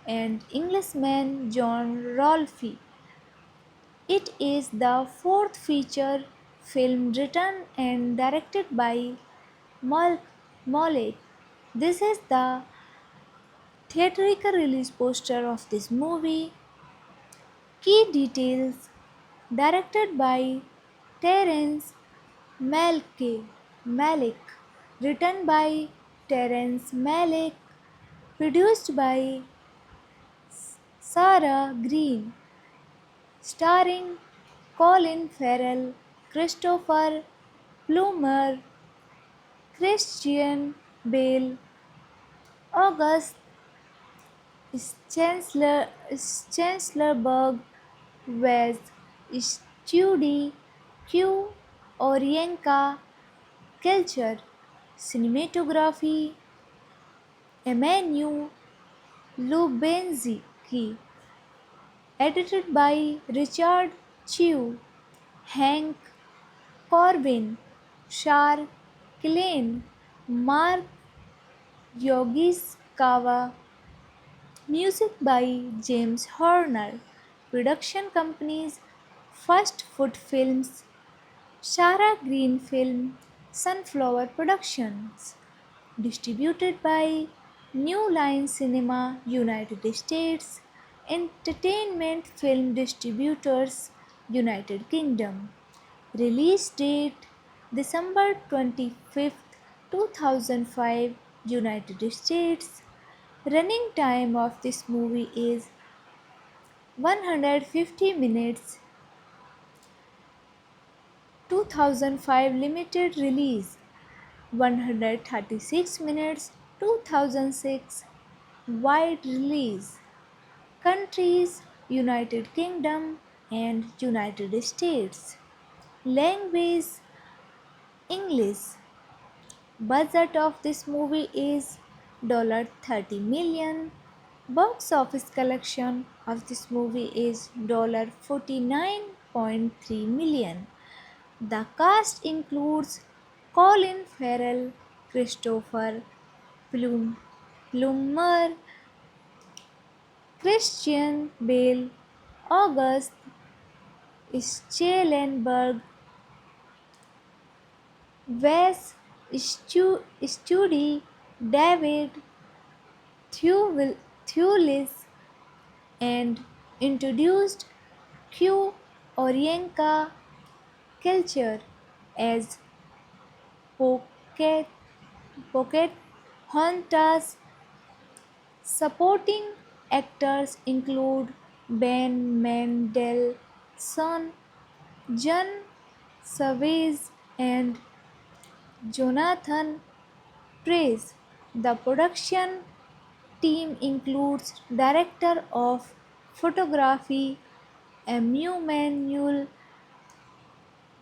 and Englishman John Rolfe. It is the fourth feature film written and directed by Mal- Malik. This is the theatrical release poster of this movie. Key details: directed by Terence Malick, written by Terence Malick, produced by Sarah Green, starring Colin Farrell, Christopher Plummer, Christian Bale, August Chancellorberg, Wes Studi, Q Orienka, culture, cinematography, Emmanuel Lubensky, edited by Richard Chew, Hank Corbin, Shar Killen, Mark Yogiskawa, music by James Horner, production companies First Foot Films, Shara Green Film, Sunflower Productions, distributed by New Line Cinema, United States, Entertainment Film Distributors, United Kingdom. Release date December 25th, 2005, United States. Running time of this movie is 150 minutes 2005 limited release. 136 minutes 2006 wide release. Countries United Kingdom and United States. Language English. Budget of this movie is $30 million. Box office collection of this movie is $49.3 million. The cast includes Colin Farrell, Christopher Plummer, Christian Bale, August Schellenberg, Wes Studi, David Thewlis, and introduced Q Orienka culture as Pocket Pocahontas. Supporting actors include Ben Mendelsohn, John Savage, and Jonathan Pryce. The production team includes director of photography Emmanuel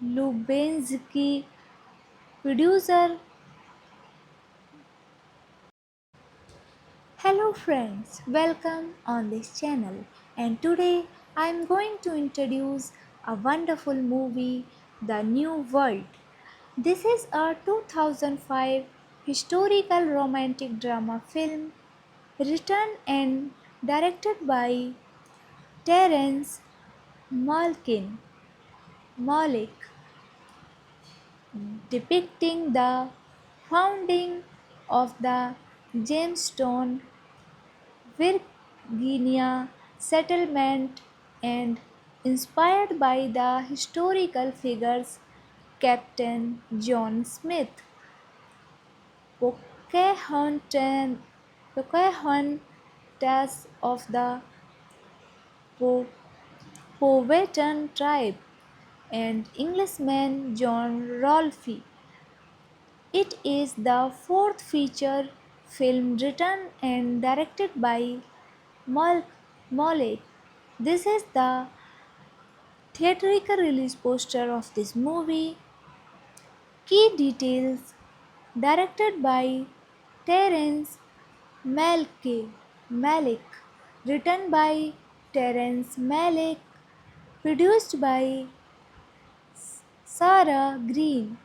Lubensky, producer. Hello friends, welcome on this channel, and today I am going to introduce a wonderful movie, The New World. This is a 2005 historical romantic drama film written and directed by Terence Malkin Malik, depicting the founding of the Jamestown Virginia settlement and inspired by the historical figures Captain John Smith, Pocahontas, Pocahontas of the Po- Powhatan tribe, and Englishman John Rolfe. It is the fourth feature film written and directed by Mal- Malik. This is the theatrical release poster of this movie. Key details: directed by Terence Malick, written by Terence Malick, produced by Sarah Green,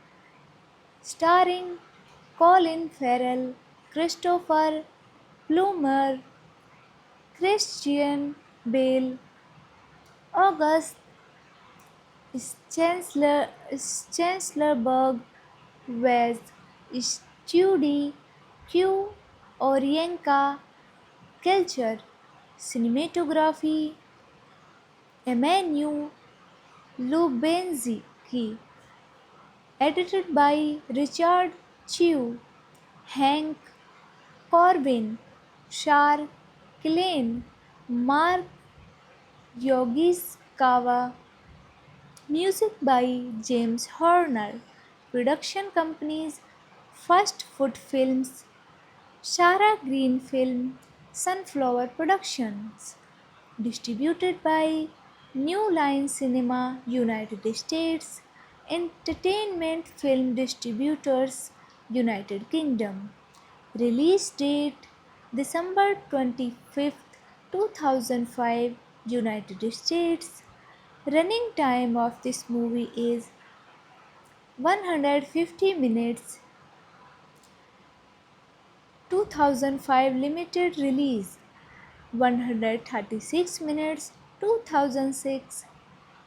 starring Colin Farrell, Christopher Plummer, Christian Bale, August Chancellorberg, Wes Studi, Q Orienka culture, cinematography, Emmanuel Lubensky, edited by Richard Chew, Hank Corbin, Shar Klein, Mark Yogiskawa, music by James Horner, production companies First Foot Films, Shara Green Film, Sunflower Productions. Distributed by New Line Cinema, United States, Entertainment Film Distributors, United Kingdom. Release date December 25th, 2005, United States. Running time of this movie is 150 minutes. 2005 limited release. 136 minutes 2006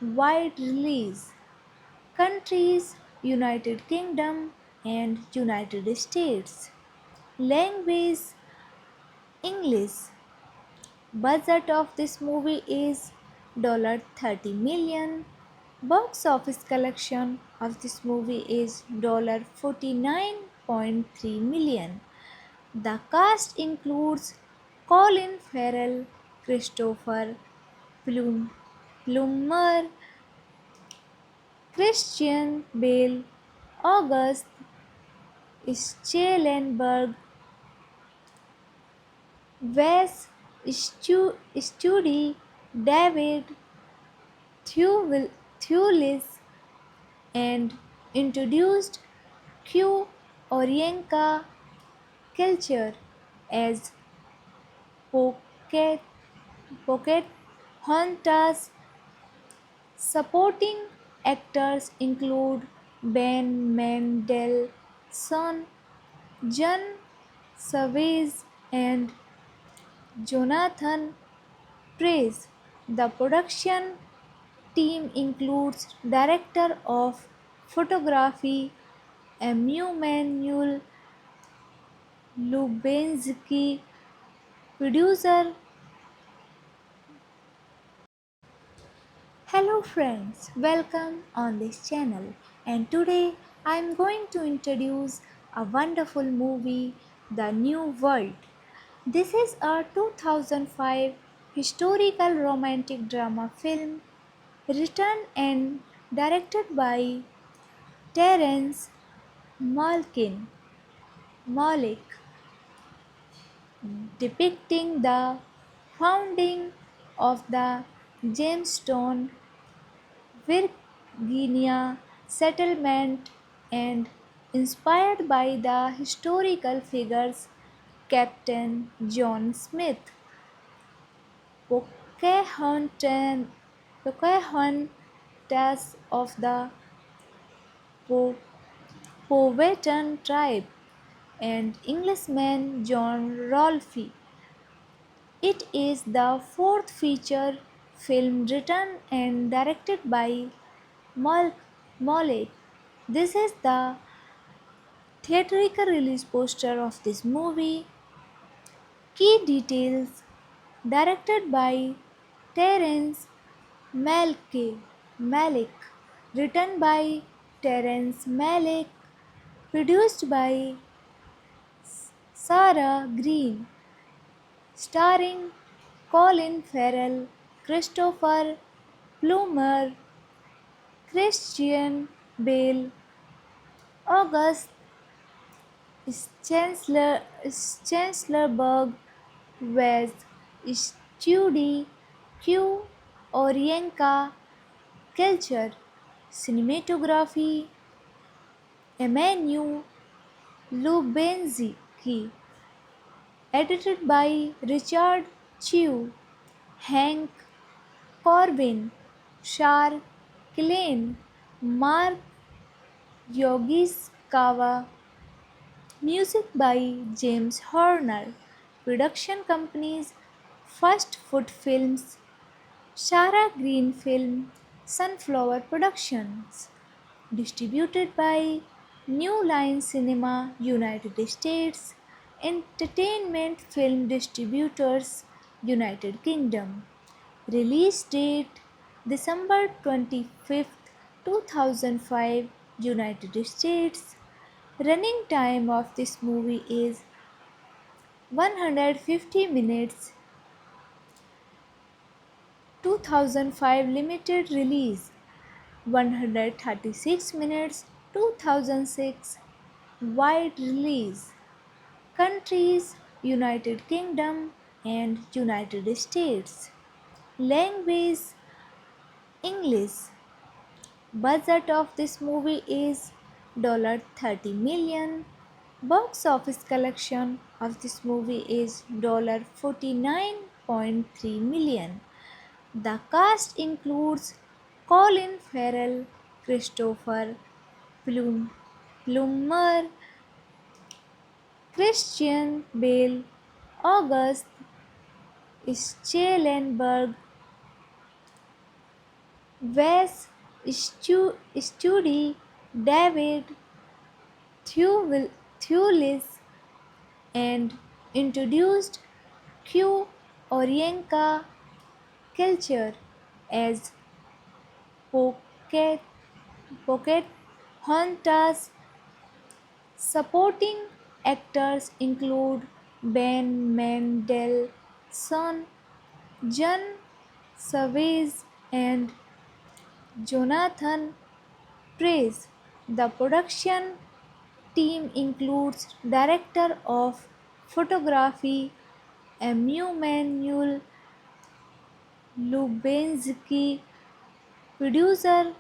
wide release. Countries United Kingdom and United States. Language English. Budget of this movie is $30 million. Box office collection of this movie is $49.3 million. The cast includes Colin Farrell, Christopher Plum, Plummer, Christian Bale, August Schellenberg, Wes Studi, David Thewlis, and introduced Q Orienka culture as Pocket, Pocket Hunters. Supporting actors include Ben Mendelsohn, John Savage, and Jonathan Pryce. The production team includes director of photography Emmanuel Lubensky, producer. Hello friends, welcome on this channel, and today I am going to introduce a wonderful movie, The New World. This is a 2005 historical romantic drama film written and directed by Terence Malkin Malik, depicting the founding of the Jamestown Virginia settlement and inspired by the historical figures Captain John Smith, Pocahontas, Pocahontas of the Po- Powhatan tribe, and Englishman John Rolfe. It is the fourth feature film written and directed by Mal- Malik. This is the theatrical release poster of this movie. Key details: directed by Terence Malick, written by Terence Malick, produced by Sarah Green, starring Colin Farrell, Christopher Plummer, Christian Bale, August Chancellorberg, Wes Studi, Q Orienka, culture, cinematography, Emmanuel Lubensky, edited by Richard Chew, Hank Corbin, Shar Klein, Mark Yogiskawa, music by James Horner, production companies First Foot Films, Shara Green Film, Sunflower Productions, distributed by New Line Cinema, United States, Entertainment Film Distributors, United Kingdom. Release date December 25th, 2005, United States. Running time of this movie is 150 minutes. 2005 limited release 136 minutes. 2006 wide release. Countries: United Kingdom and United States. Language: English. Budget of this movie is $30 million. Box office collection of this movie is $49.3 million. The cast includes Colin Farrell, Christopher Plummer, Christian Bale, August Schellenberg, Wes Studi, David Thewlis, and introduced Q Orienka culture as Pocket, Pocket Hunters. Supporting actors include Ben Mendelsohn, John Savage and Jonathan Pryce. The production team includes director of photography Emmanuel Lubensky, producer.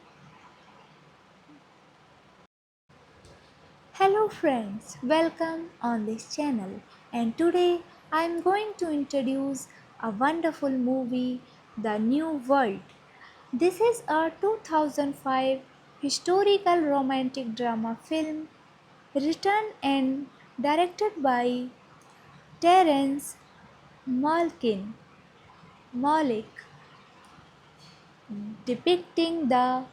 Hello friends, welcome on this channel. And today I am going to introduce a wonderful movie, The New World. This is a 2005 historical romantic drama film written and directed by Terence Malkin Malik, depicting the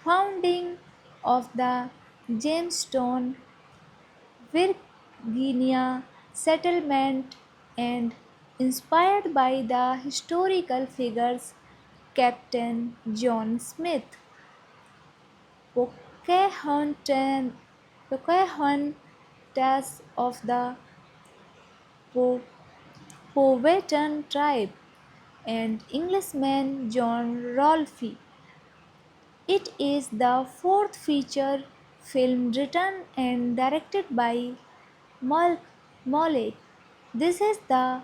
founding of the Jamestown, Virginia settlement and inspired by the historical figures Captain John Smith, Pocahontas, Pocahontas of the Po- Powhatan tribe, and Englishman John Rolfe. It is the fourth feature film written and directed by Mal- Malik. This is the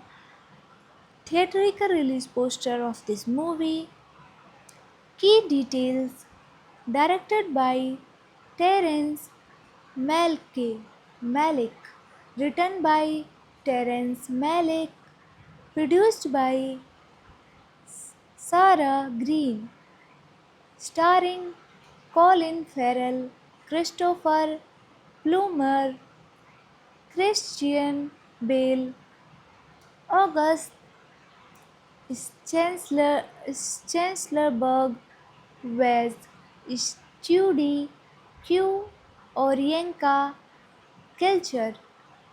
theatrical release poster of this movie. Key details: directed by Terence Malick, written by Terence Malick, produced by Sarah Green, starring Colin Farrell, Christopher Plummer, Christian Bale, August Chancellorberg, Wes Studi, Q. Orienka, Culture,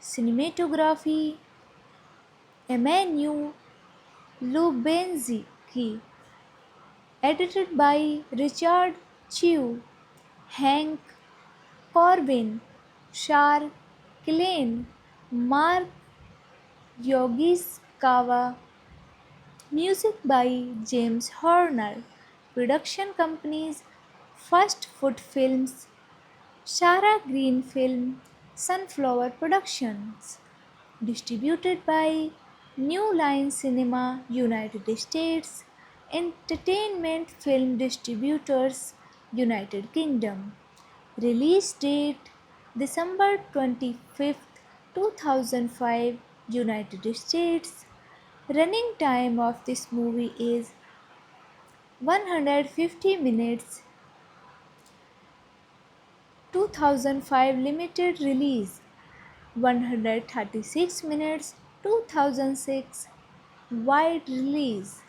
Cinematography, Emmanuel Lubensky, edited by Richard Chew, Hank Corbin, Shar Klein, Mark Yogiskawa, music by James Horner, production companies First Foot Films, Shara Green Film, Sunflower Productions, distributed by New Line Cinema, United States, Entertainment Film Distributors, United Kingdom. Release date December 25th, 2005, United States. Running time of this movie is 150 minutes. 2005 limited release 136 minutes. 2006 wide release.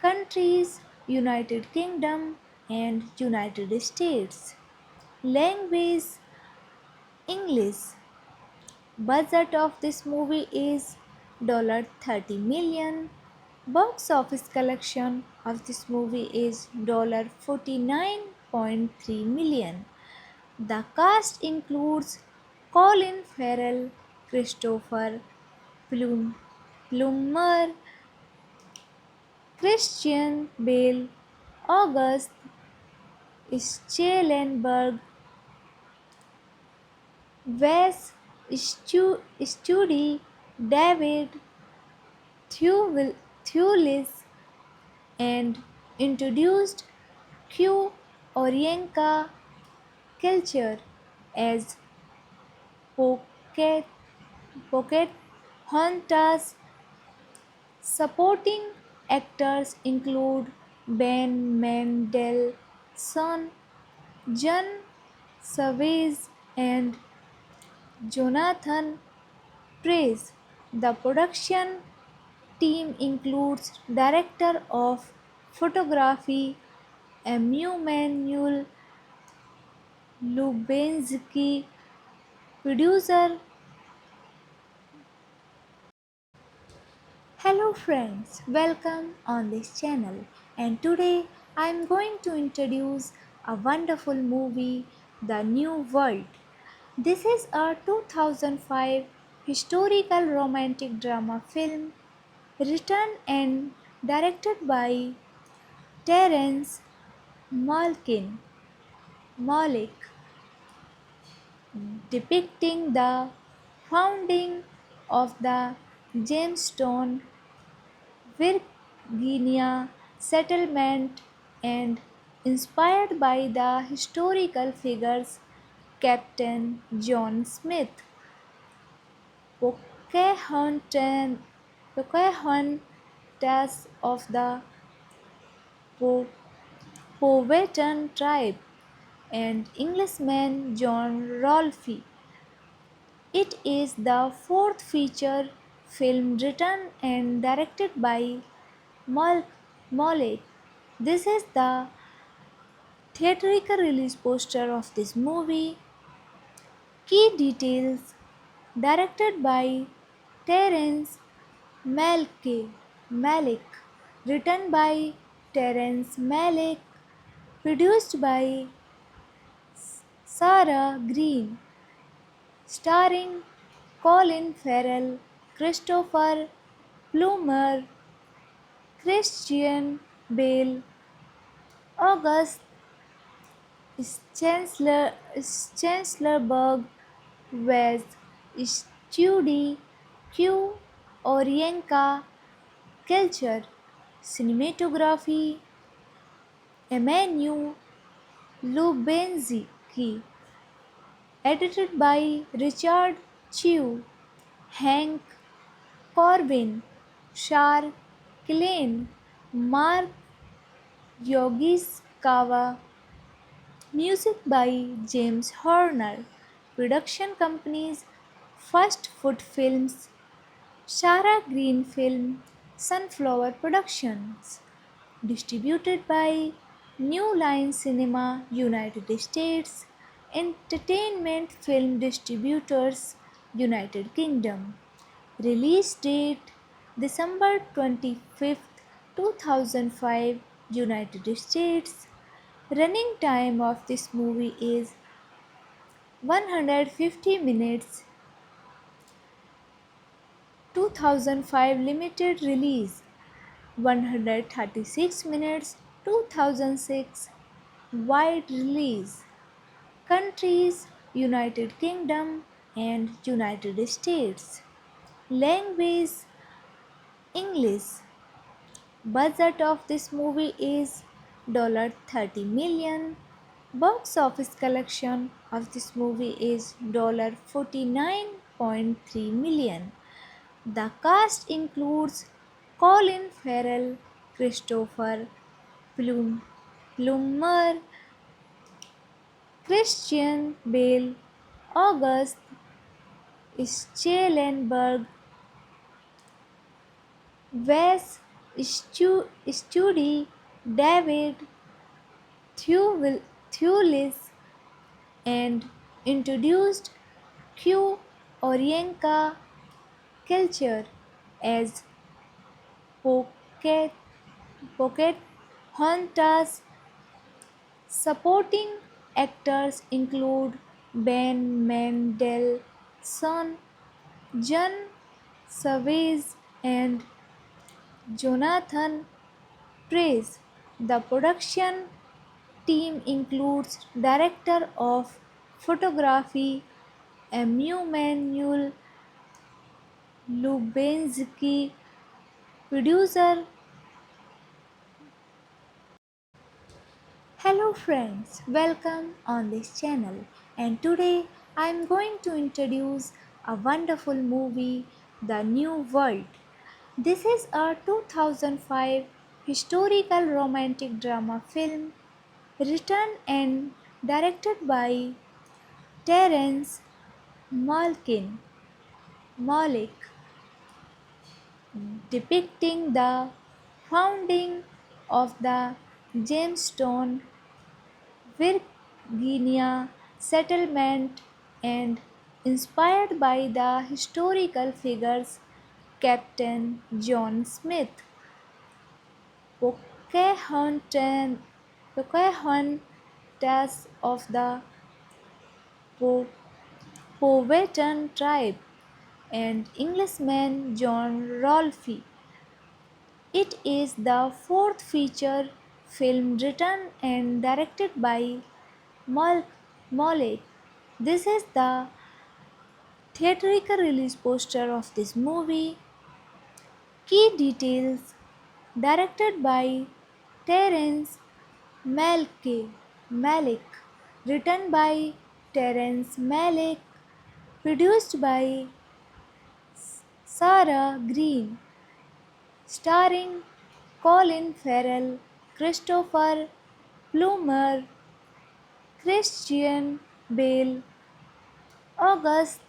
Countries: United Kingdom and United States. Language: English. Budget of this movie is $30 million. Box office collection of this movie is $49.3 million. The cast includes Colin Farrell, Christopher Plummer, Christian Bale, August Schellenberg, Wes Studi, David Thewlis, and introduced Q. Orienka Culture as Pocket Pocahontas. Supporting actors include Ben Mendelsohn, John Savage, and Jonathan Pryce. The production team includes director of photography Emmanuel Lubensky, producer. Hello friends, welcome on this channel. And today I am going to introduce a wonderful movie, The New World. This is a 2005 historical romantic drama film written and directed by Terence Malkin Malik, depicting the founding of the Jamestown, Virginia settlement and inspired by the historical figures Captain John Smith, Pocahontas, Pocahontas of the Po- Powhatan tribe, and Englishman John Rolfe. It is the fourth feature film written and directed by Mal- Mollet. This is the theatrical release poster of this movie. Key details: directed by Terence Malick, written by Terence Malick, produced by Sarah Green, starring Colin Farrell, Christopher Plummer, Christian Bale, August Chancellorberg, Wes Studi, Q. Orienka, Culture, Cinematography, Emmanuel Lubenzki, edited by Richard Chew, Hank Corbin, Shar Klein, Mark Yogiskawa, music by James Horner, production companies First Foot Films, Shara Green Film, Sunflower Productions, distributed by New Line Cinema, United States, Entertainment Film Distributors, United Kingdom. Release date December 25th, 2005, United States. Running time of this movie is 150 minutes. 2005 limited release 136 minutes. 2006 wide release. Countries: United Kingdom and United States. Language: English. Budget of this movie is $30 million. Box office collection of this movie is $49.3 million. The cast includes Colin Farrell, Christopher Plummer, Christian Bale, August Schellenberg, Wes Studi, David Thewlis, and introduced Q. Orienka Culture as Pocket Pocahontas. Supporting actors include Ben Mendelsohn, John Savage, and Jonathan Pryce. The production team includes director of photography Emmanuel Lubenzki, producer. Hello friends, welcome on this channel, and today I am going to introduce a wonderful movie, The New World. This is a 2005 historical romantic drama film written and directed by Terence Malkin Malik, depicting the founding of the Jamestown, Virginia settlement and inspired by the historical figures Captain John Smith, Pocahontas, Pocahontas of the Po- Powhatan tribe, and Englishman John Rolfe. It is the fourth feature film written and directed by Mal Malik. This is the theatrical release poster of this movie. Key details: directed by Terence Malick, written by Terence Malick, produced by Sarah Green, starring Colin Farrell, Christopher Plummer, Christian Bale, August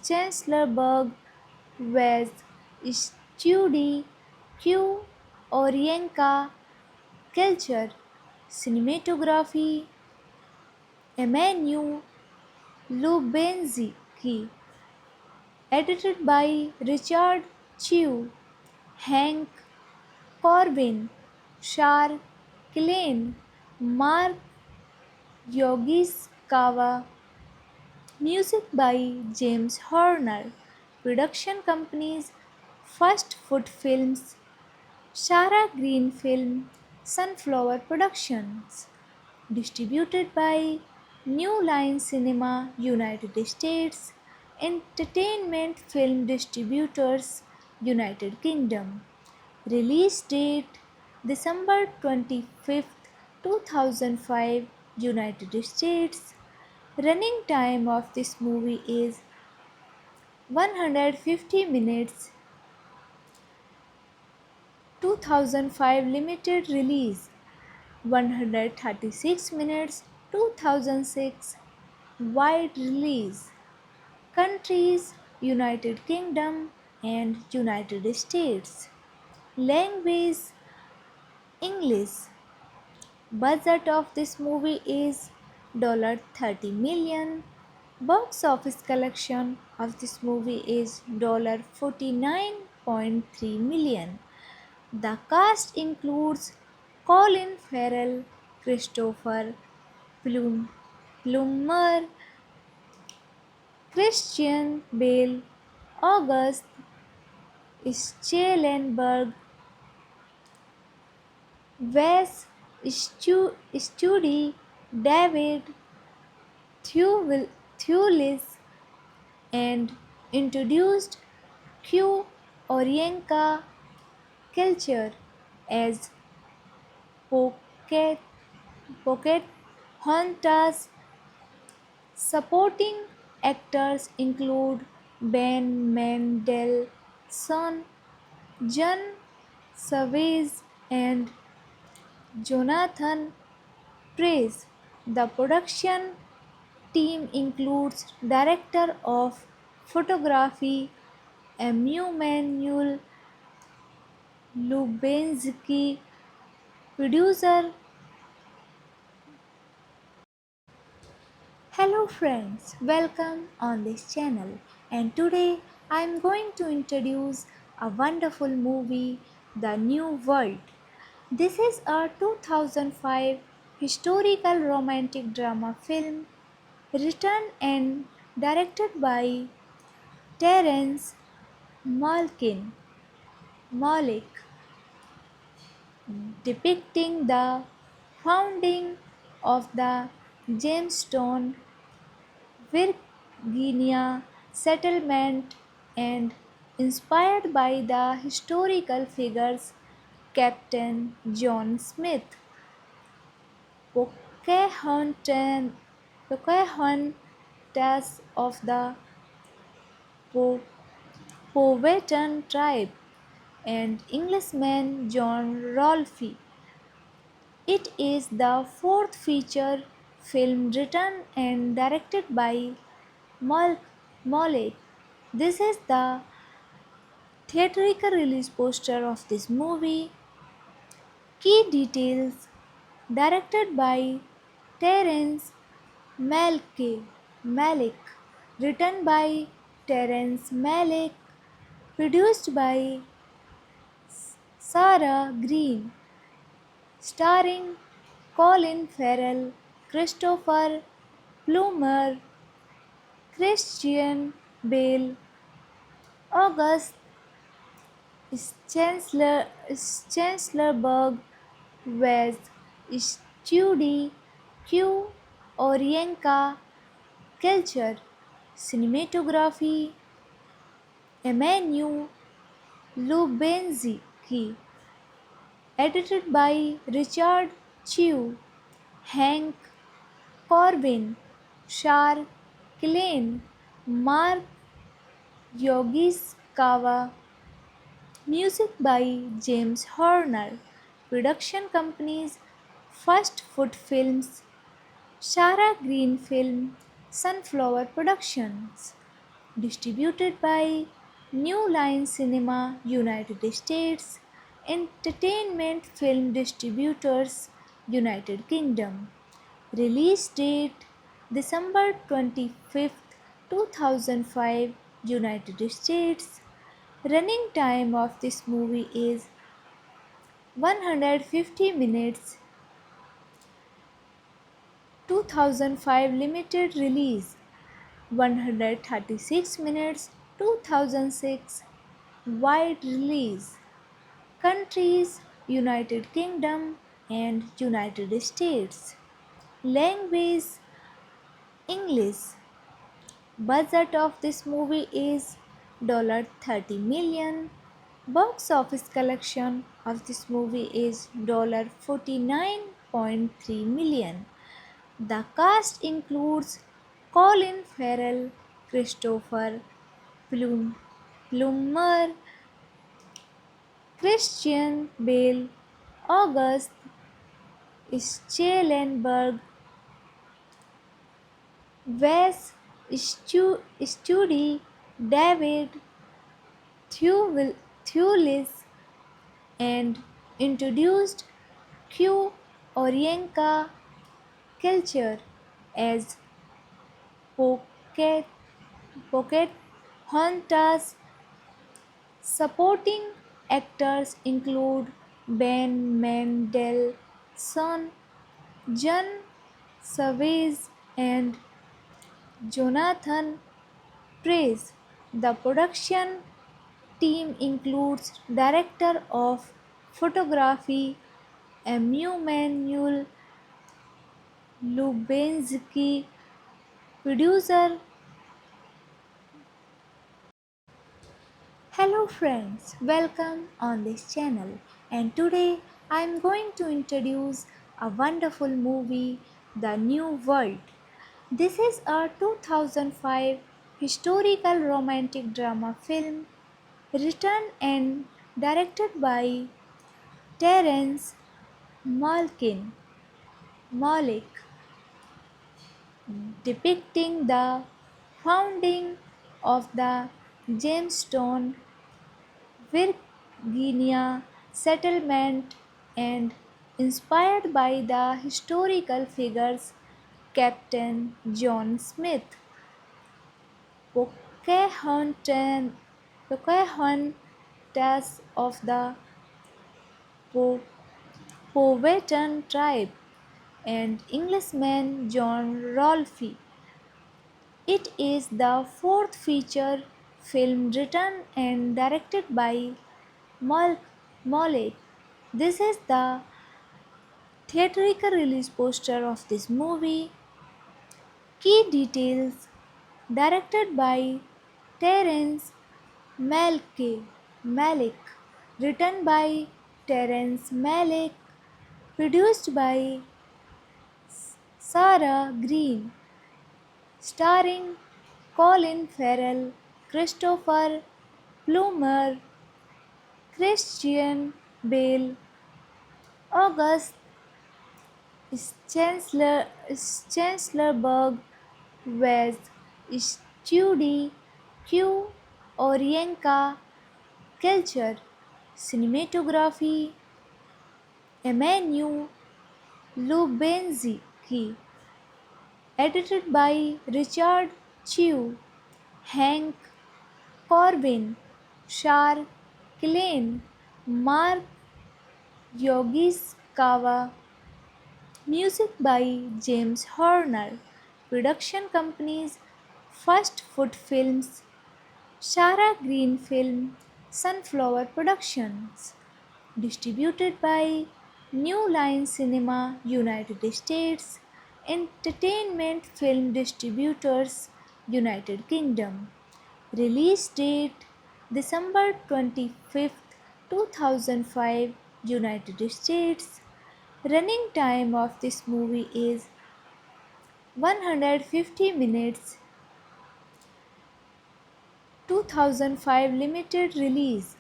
Chancellorberg, Wes Studi, Q. Orienka, Culture, Cinematography, Emmanuel Lubensky, edited by Richard Chew, Hank Corbin, Shar Klein, Mark Yogiskawa, music by James Horner, production companies First Foot Films, Shara Green Film, Sunflower Productions, distributed by New Line Cinema, United States, Entertainment Film Distributors, United Kingdom. Release date December 25th, 2005, United States. Running time of this movie is 150 minutes. 2005 limited release 136 minutes. 2006 wide release. Countries: United Kingdom and United States. Language: English. Budget of this movie is $30 million. Box office collection of this movie is $49.3 million. The cast includes Colin Farrell, Christopher Plummer, Christian Bale, August Schellenberg, Wes Studi, David Thewlis, and introduced Q. Orienka Culture as Pocket Pocahontas. Supporting actors include Ben Mendelsohn, John Savage, and Jonathan Pryce. The production team includes director of photography Emmanuel Lubensky, producer. Hello friends, welcome on this channel, and today I am going to introduce a wonderful movie, The New World. This is a 2005 historical romantic drama film written and directed by Terence Malkin Malik, depicting the founding of the Jamestown, Virginia settlement and inspired by the historical figures Captain John Smith, Pocahontas, Pocahontas of the Po- Powhatan tribe, and Englishman John Rolfe. It is the fourth feature film written and directed by Mal Malik. This is the theatrical release poster of this movie. Key details: directed by Terence Malick, written by Terence Malick, produced by Sarah Green, starring Colin Farrell, Christopher Plummer, Christian Bale, August Chancellor, Chancellorberg, West, Studi, Q, Orienka, Culture, Cinematography, Emmanuel Lubenzki, edited by Richard Chew, Hank Corbin, Shar Klein, Mark Yogiskawa, music by James Horner, production companies First Foot Films, Shara Green Film, Sunflower Productions, distributed by New Line Cinema, United States, Entertainment Film Distributors, United Kingdom. Release date December 25th, 2005, United States. Running time of this movie is 150 minutes. 2005 limited release 136 minutes. 2006 wide release. Countries United Kingdom and United States. Language English. Budget of this movie is $30 million. Box office collection of this movie is $49.3 million. The cast includes Colin Farrell, Christopher Plummer, Christian Bale, August Schellenberg, Wes Studi, David Thewlis, and introduced Q Orienka culture as Pocket Pocahontas. Supporting actors include Ben Mendelsohn, John Savage, and Jonathan Pryce. The production team includes director of photography Emmanuel Lubenzki, producer. Hello friends, welcome on this channel, and today I am going to introduce a wonderful movie, The New World. This is a 2005 historical romantic drama film written and directed by Terence Malkin Malik, depicting the founding of the Jamestown Virginia settlement and inspired by the historical figures Captain John Smith, Pocahontas, Pocahontas of the Po- Powhatan tribe, and Englishman John Rolfe. It is the fourth feature film written and directed by Mal- Malik. This is the theatrical release poster of this movie. Key details: directed by Terence Malick, written by Terence Malick, produced by Sarah Green, starring Colin Farrell, Christopher Plummer, Christian Bale, August Chancellorberg, Wes Studi, Q Orienka, Culture, Cinematography, Emmanuel Lubenzki, edited by Richard Chew, Hank Corbin, Shar Klein, Mark Yogiskawa, music by James Horner, production companies First Foot Films, Shara Green Film, Sunflower Productions. Distributed by New Line Cinema, United States. Entertainment Film Distributors, United Kingdom. Release date December 25th, 2005, United States. Running time of this movie is 150 minutes. 2005 limited release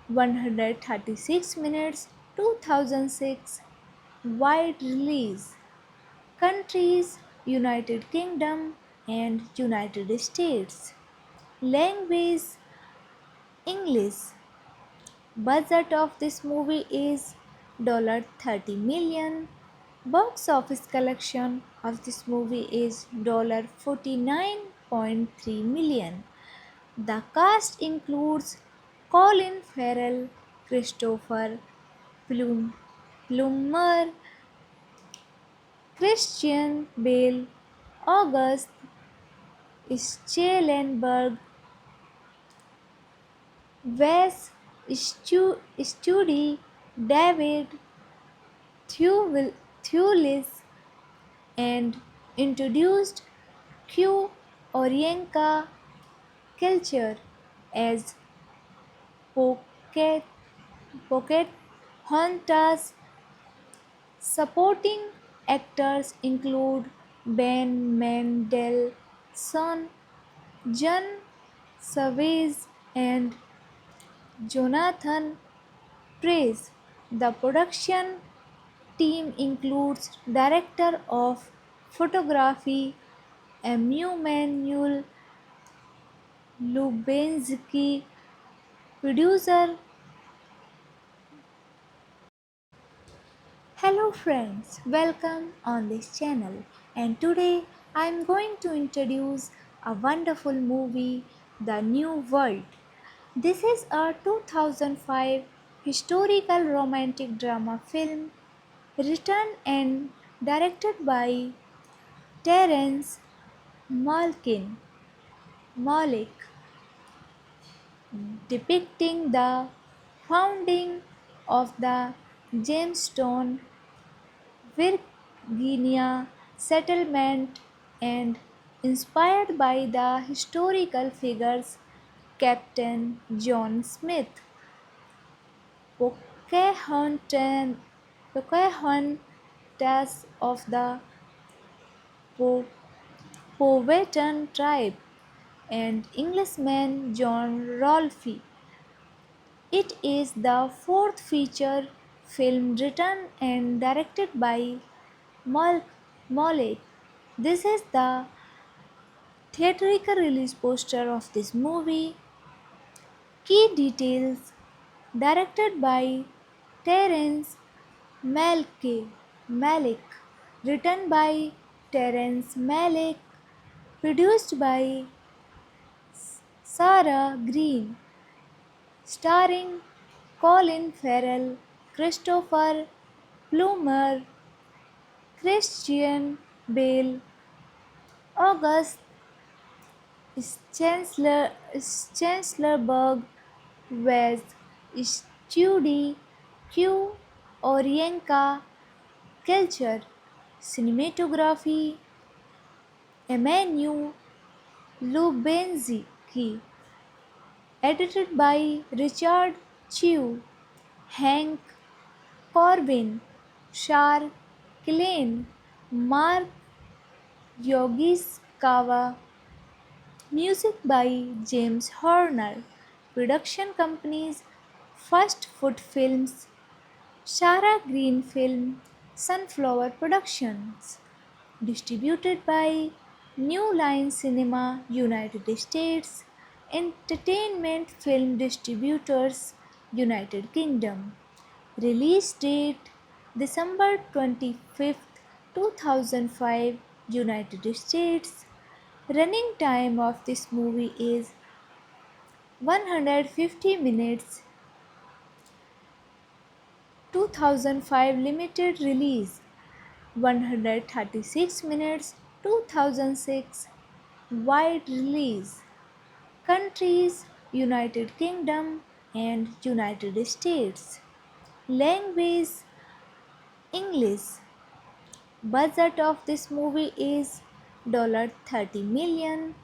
136 minutes. 2006 wide release. Countries United Kingdom and United States. Language English. Budget of this movie is $30 million. Box office collection of this movie is $49.3 million. The cast includes Colin Farrell, Christopher Plummer, Christian Bale, August Schellenberg, Wes Studi, David Thewlis, and introduced Q Orienka culture as Pocket Pocahontas. Supporting actors include Ben Mendelsohn, John Savage, and Jonathan Pryce. The production team includes director of photography Emmanuel Lubensky, producer. Hello friends, welcome on this channel, and today I am going to introduce a wonderful movie, The New World. This is a 2005 historical romantic drama film written and directed by Terence Malkin Malik, depicting the founding of the Jamestown Virginia settlement and inspired by the historical figures Captain John Smith, Pocahontas, Pocahontas of the Po- Powhatan tribe, and Englishman John Rolfe. It is the fourth feature film written and directed by Mal- Malik. This is the theatrical release poster of this movie. Key details: directed by Terence Malick, written by Terence Malick, produced by Sarah Green, starring Colin Farrell, Christopher Plummer, Christian Bale, August Chancellorberg, Wes Studi, Q Orienka culture. Cinematography Emmanuel Lubensky, edited by Richard Chew, Hank Corbin, Shar Klein, Mark Yogiskawa, music by James Horner, production companies First Foot Films, Shara Green Film, Sunflower Productions. Distributed by New Line Cinema, United States. Entertainment Film Distributors, United Kingdom. Release date December 25th, 2005, United States. Running time of this movie is 150 minutes. 2005 limited release 136 minutes. 2006 wide release. Countries United Kingdom and United States. Language English. Budget of this movie is $30 million.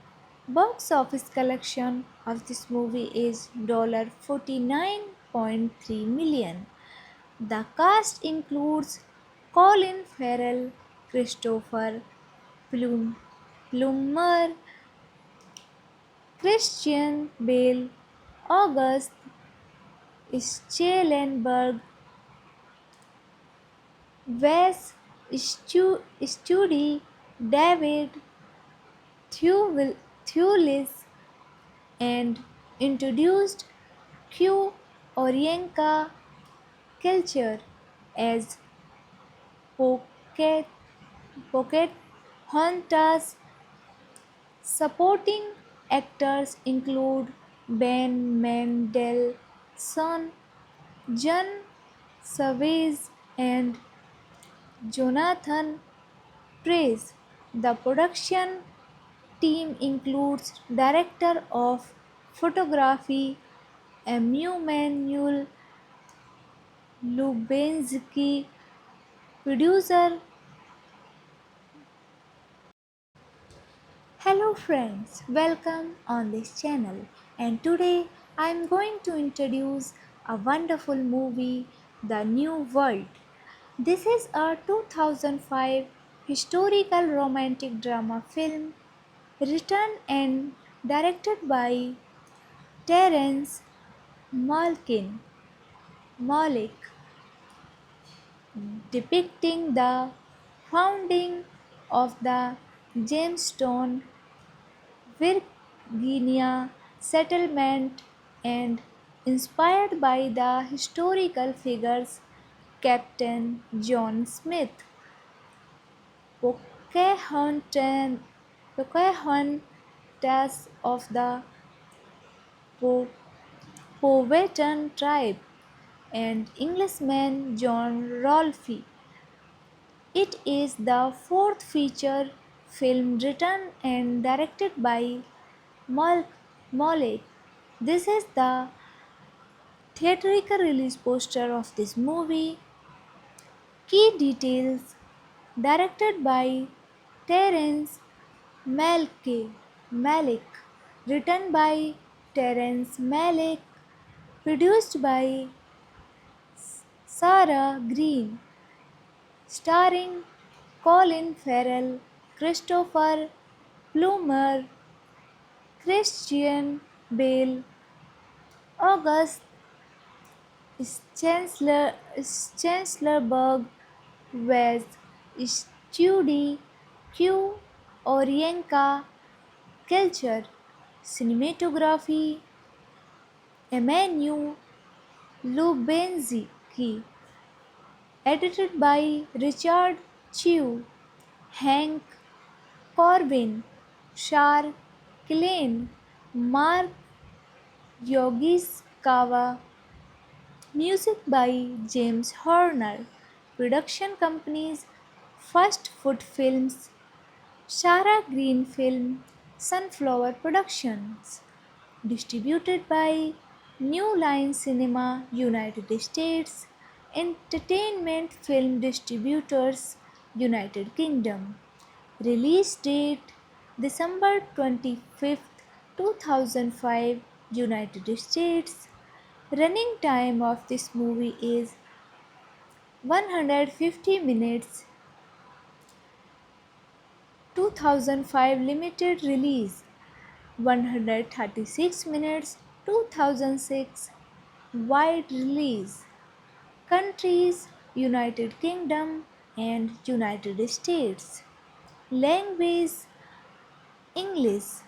Box office collection of this movie is $49.3 million. The cast includes Colin Farrell, Christopher Plummer, Christian Bale, August Schellenberg, Wes Studi, David Thewlis, and introduced Q Orienka culture as Pocket Pocahontas. Supporting actors include Ben Mendelsohn, John Savage, and Jonathan Pryce. The production team includes director of photography Emmanuel Lubensky, producer. Hello friends, welcome on this channel, and today I am going to introduce a wonderful movie, The New World. This is a 2005 historical romantic drama film written and directed by Terence Malkin Malik, depicting the founding of the Jamestown Virginia settlement and inspired by the historical figures Captain John Smith, Pocahontas, Pocahontas of the Po- Powhatan tribe, and Englishman John Rolfe. It is the fourth feature film written and directed by Mal- Malik. This is the theatrical release poster of this movie. Key details: directed by Terence Malick, written by Terence Malick, produced by Sarah Green, starring Colin Farrell, Christopher Plummer, Christian Bale, August Chancellorberg, Wes Studi, Q Orienka, culture, cinematography, Emmanuel Lubensky, edited by Richard Chew, Hank Corbin, Shar Klein, Mark Yogiskawa, music by James Horner, production companies First Foot Films, Shara Green Film, Sunflower Productions. Distributed by New Line Cinema, United States, Entertainment Film Distributors, United Kingdom. Release date December 25th, 2005, United States. Running time of this movie is 150 minutes. 2005 limited release 136 minutes. 2006 wide release. Countries: United Kingdom and United States. Language: English.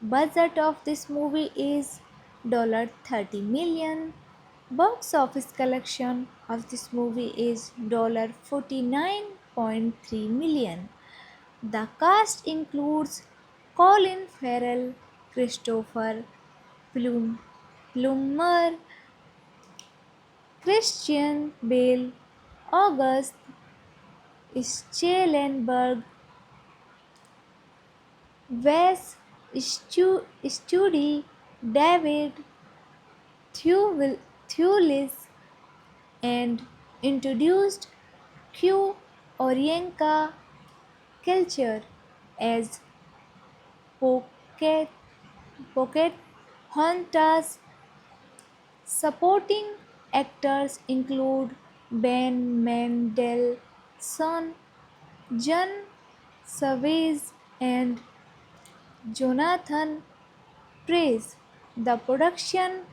Budget of this movie is $30 million. Box office collection of this movie is $49.3 million. The cast includes Colin Farrell, Christopher Plummer, Christian Bale, August Schellenberg, Wes Studi, David Thewlis and introduced Q Orienka culture as Pocket Pocahontas. Supporting actors include Ben Mendelsohn, John Savage, and Jonathan Pryce. The production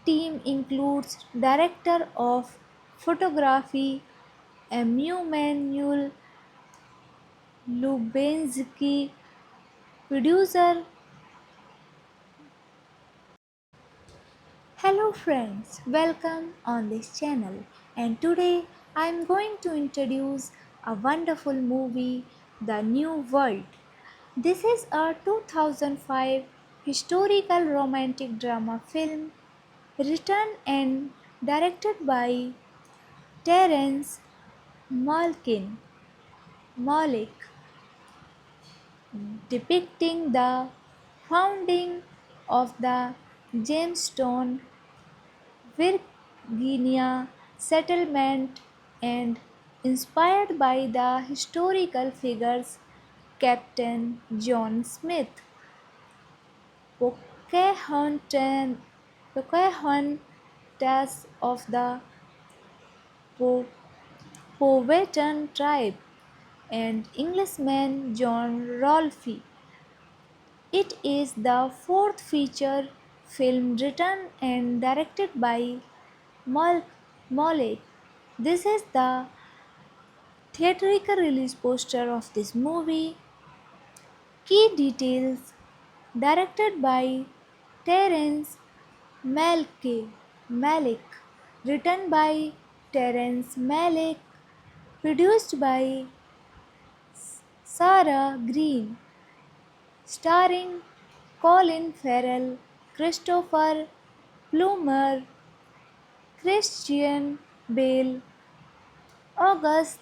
team includes director of photography Emmanuel Lubensky, producer. Hello friends, welcome on this channel, and today I am going to introduce a wonderful movie, The New World. This is a 2005 historical romantic drama film written and directed by Terence Malkin Malik, depicting the founding of the Jamestown Virginia settlement and inspired by the historical figures Captain John Smith, Pocahontas, Pocahontas of the Po- Powhatan tribe, and Englishman John Rolfe. It is the fourth feature film written and directed by Mal- Malik. This is the theatrical release poster of this movie. Key details: directed by Terence Malick, written by Terence Malick, produced by Sarah Green, starring Colin Farrell, Christopher Plummer, Christian Bale, August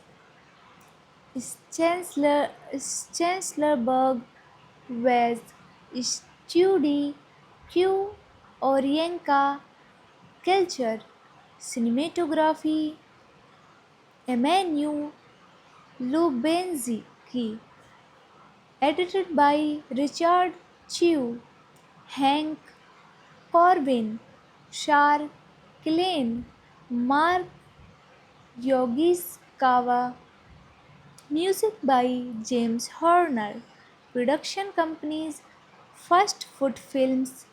Chancellorberg, Wes Studi, Q Orienka, culture, cinematography, Emmanuel Lubensky, edited by Richard Chew, Hank Corbin, Shar Klein, Mark Yogiskawa, music by James Horner, production companies First Foot Films,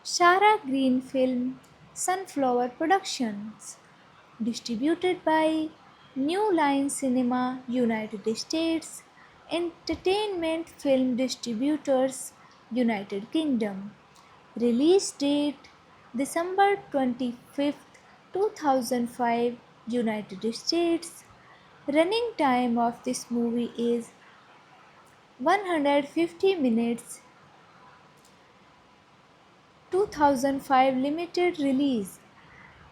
Shara Green Film, Sunflower Productions. Distributed by New Line Cinema, United States, Entertainment Film Distributors, United Kingdom. Release date December 25th, 2005, United States. Running time of this movie is 150 minutes. 2005 limited release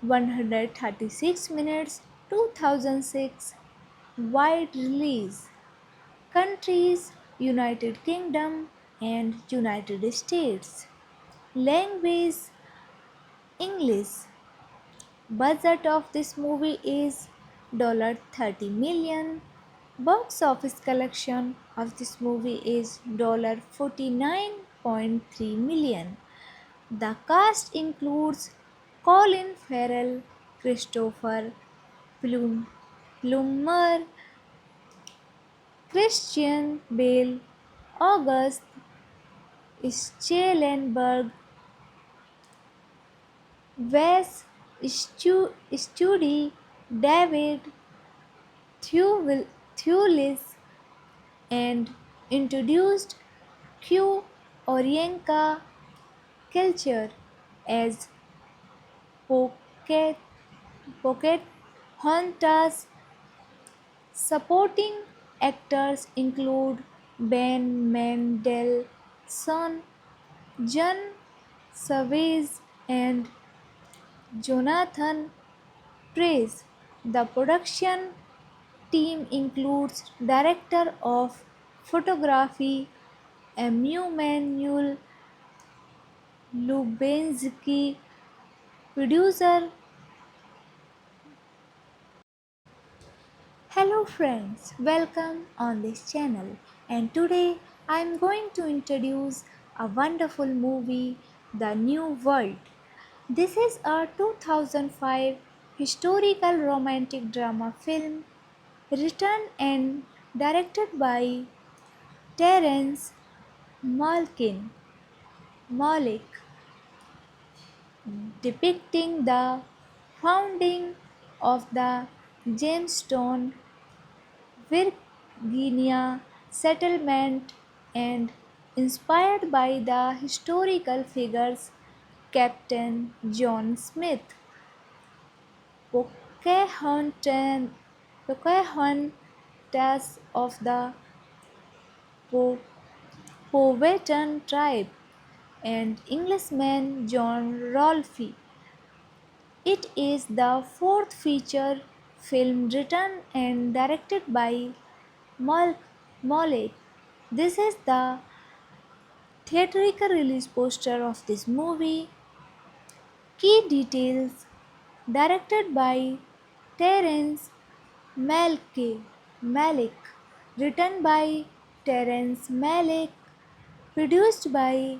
136 minutes. 2006 wide release. Countries: United Kingdom and United States. Language: English. Budget of this movie is $30 million. Box office collection of this movie is $49.3 million. The cast includes Colin Farrell, Christopher Plummer, Christian Bale, August Schellenberg, Wes Studi, David Thewlis, and introduced Q Orienka culture as Pocket Pocahontas. Supporting actors include Ben Mendelsohn, John Savage, and Jonathan Pryce. The production team includes director of photography Emmanuel Lubensky, producer. Hello friends, welcome on this channel, and today I am going to introduce a wonderful movie, The New World. This is a 2005 historical romantic drama film written and directed by Terence Malkin Malik, depicting the founding of the Jamestown, Virginia settlement and inspired by the historical figures Captain John Smith, Pocahontas, Pocahontas of the Po- Powhatan tribe, and Englishman John Rolfe. It is the fourth feature film written and directed by Mal- Malik. This is the theatrical release poster of this movie. Key details: directed by Terence Malick, written by Terence Malick, produced by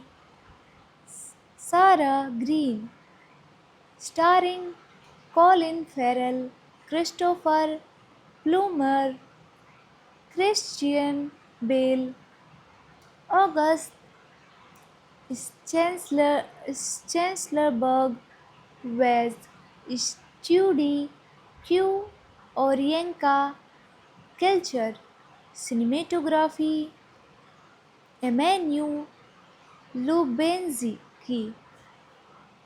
Sarah Green, starring Colin Farrell, Christopher Plummer, Christian Bale, August Chancellorberg, Wes Studi, Q. Orienka, Culture, Cinematography, Emmanuel Lubenzki,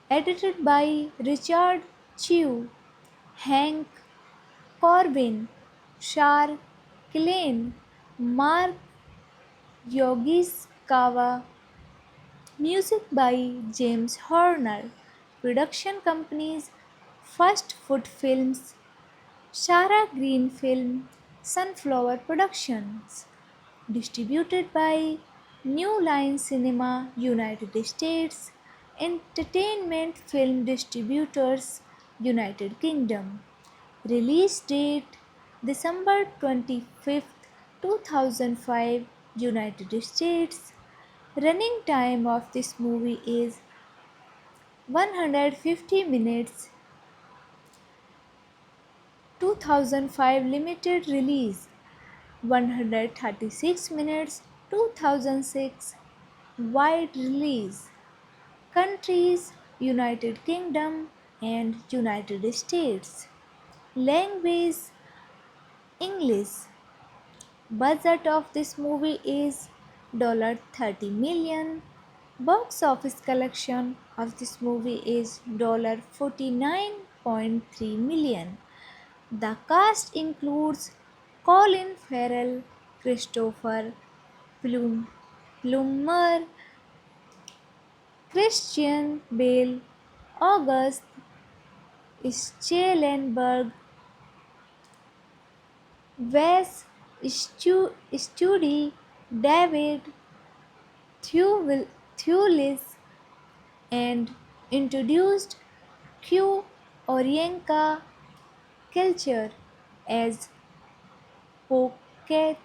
edited by Richard Chew, Hank Corbin, Shar Klein, Mark Yogiskawa, music by James Horner, production companies First Foot Films, Shara Green Film, Sunflower Productions, distributed by New Line Cinema, United States, Entertainment Film Distributors, United Kingdom. Release date December 25th, 2005, United States. Running time of this movie is 150 minutes. 2005 limited release 136 minutes. 2006 wide release. Countries: United Kingdom and United States. Language: English. Budget of this movie is $30 million. Box office collection of this movie is $49.3 million. The cast includes Colin Farrell, Christopher Plummer, Christian Bale, August Schellenberg, Wes Studi, David Thewlis, and introduced Q. Orienka Culture as Pocket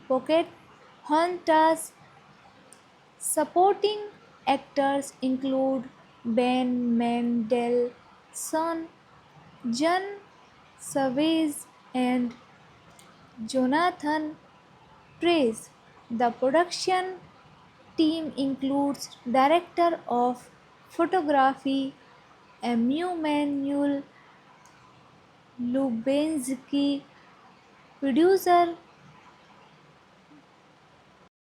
Pocahontas. Supporting actors include Ben Mendelsohn, John Savage, and Jonathan Pryce. The production team includes director of photography Emmanuel Lubenzki, producer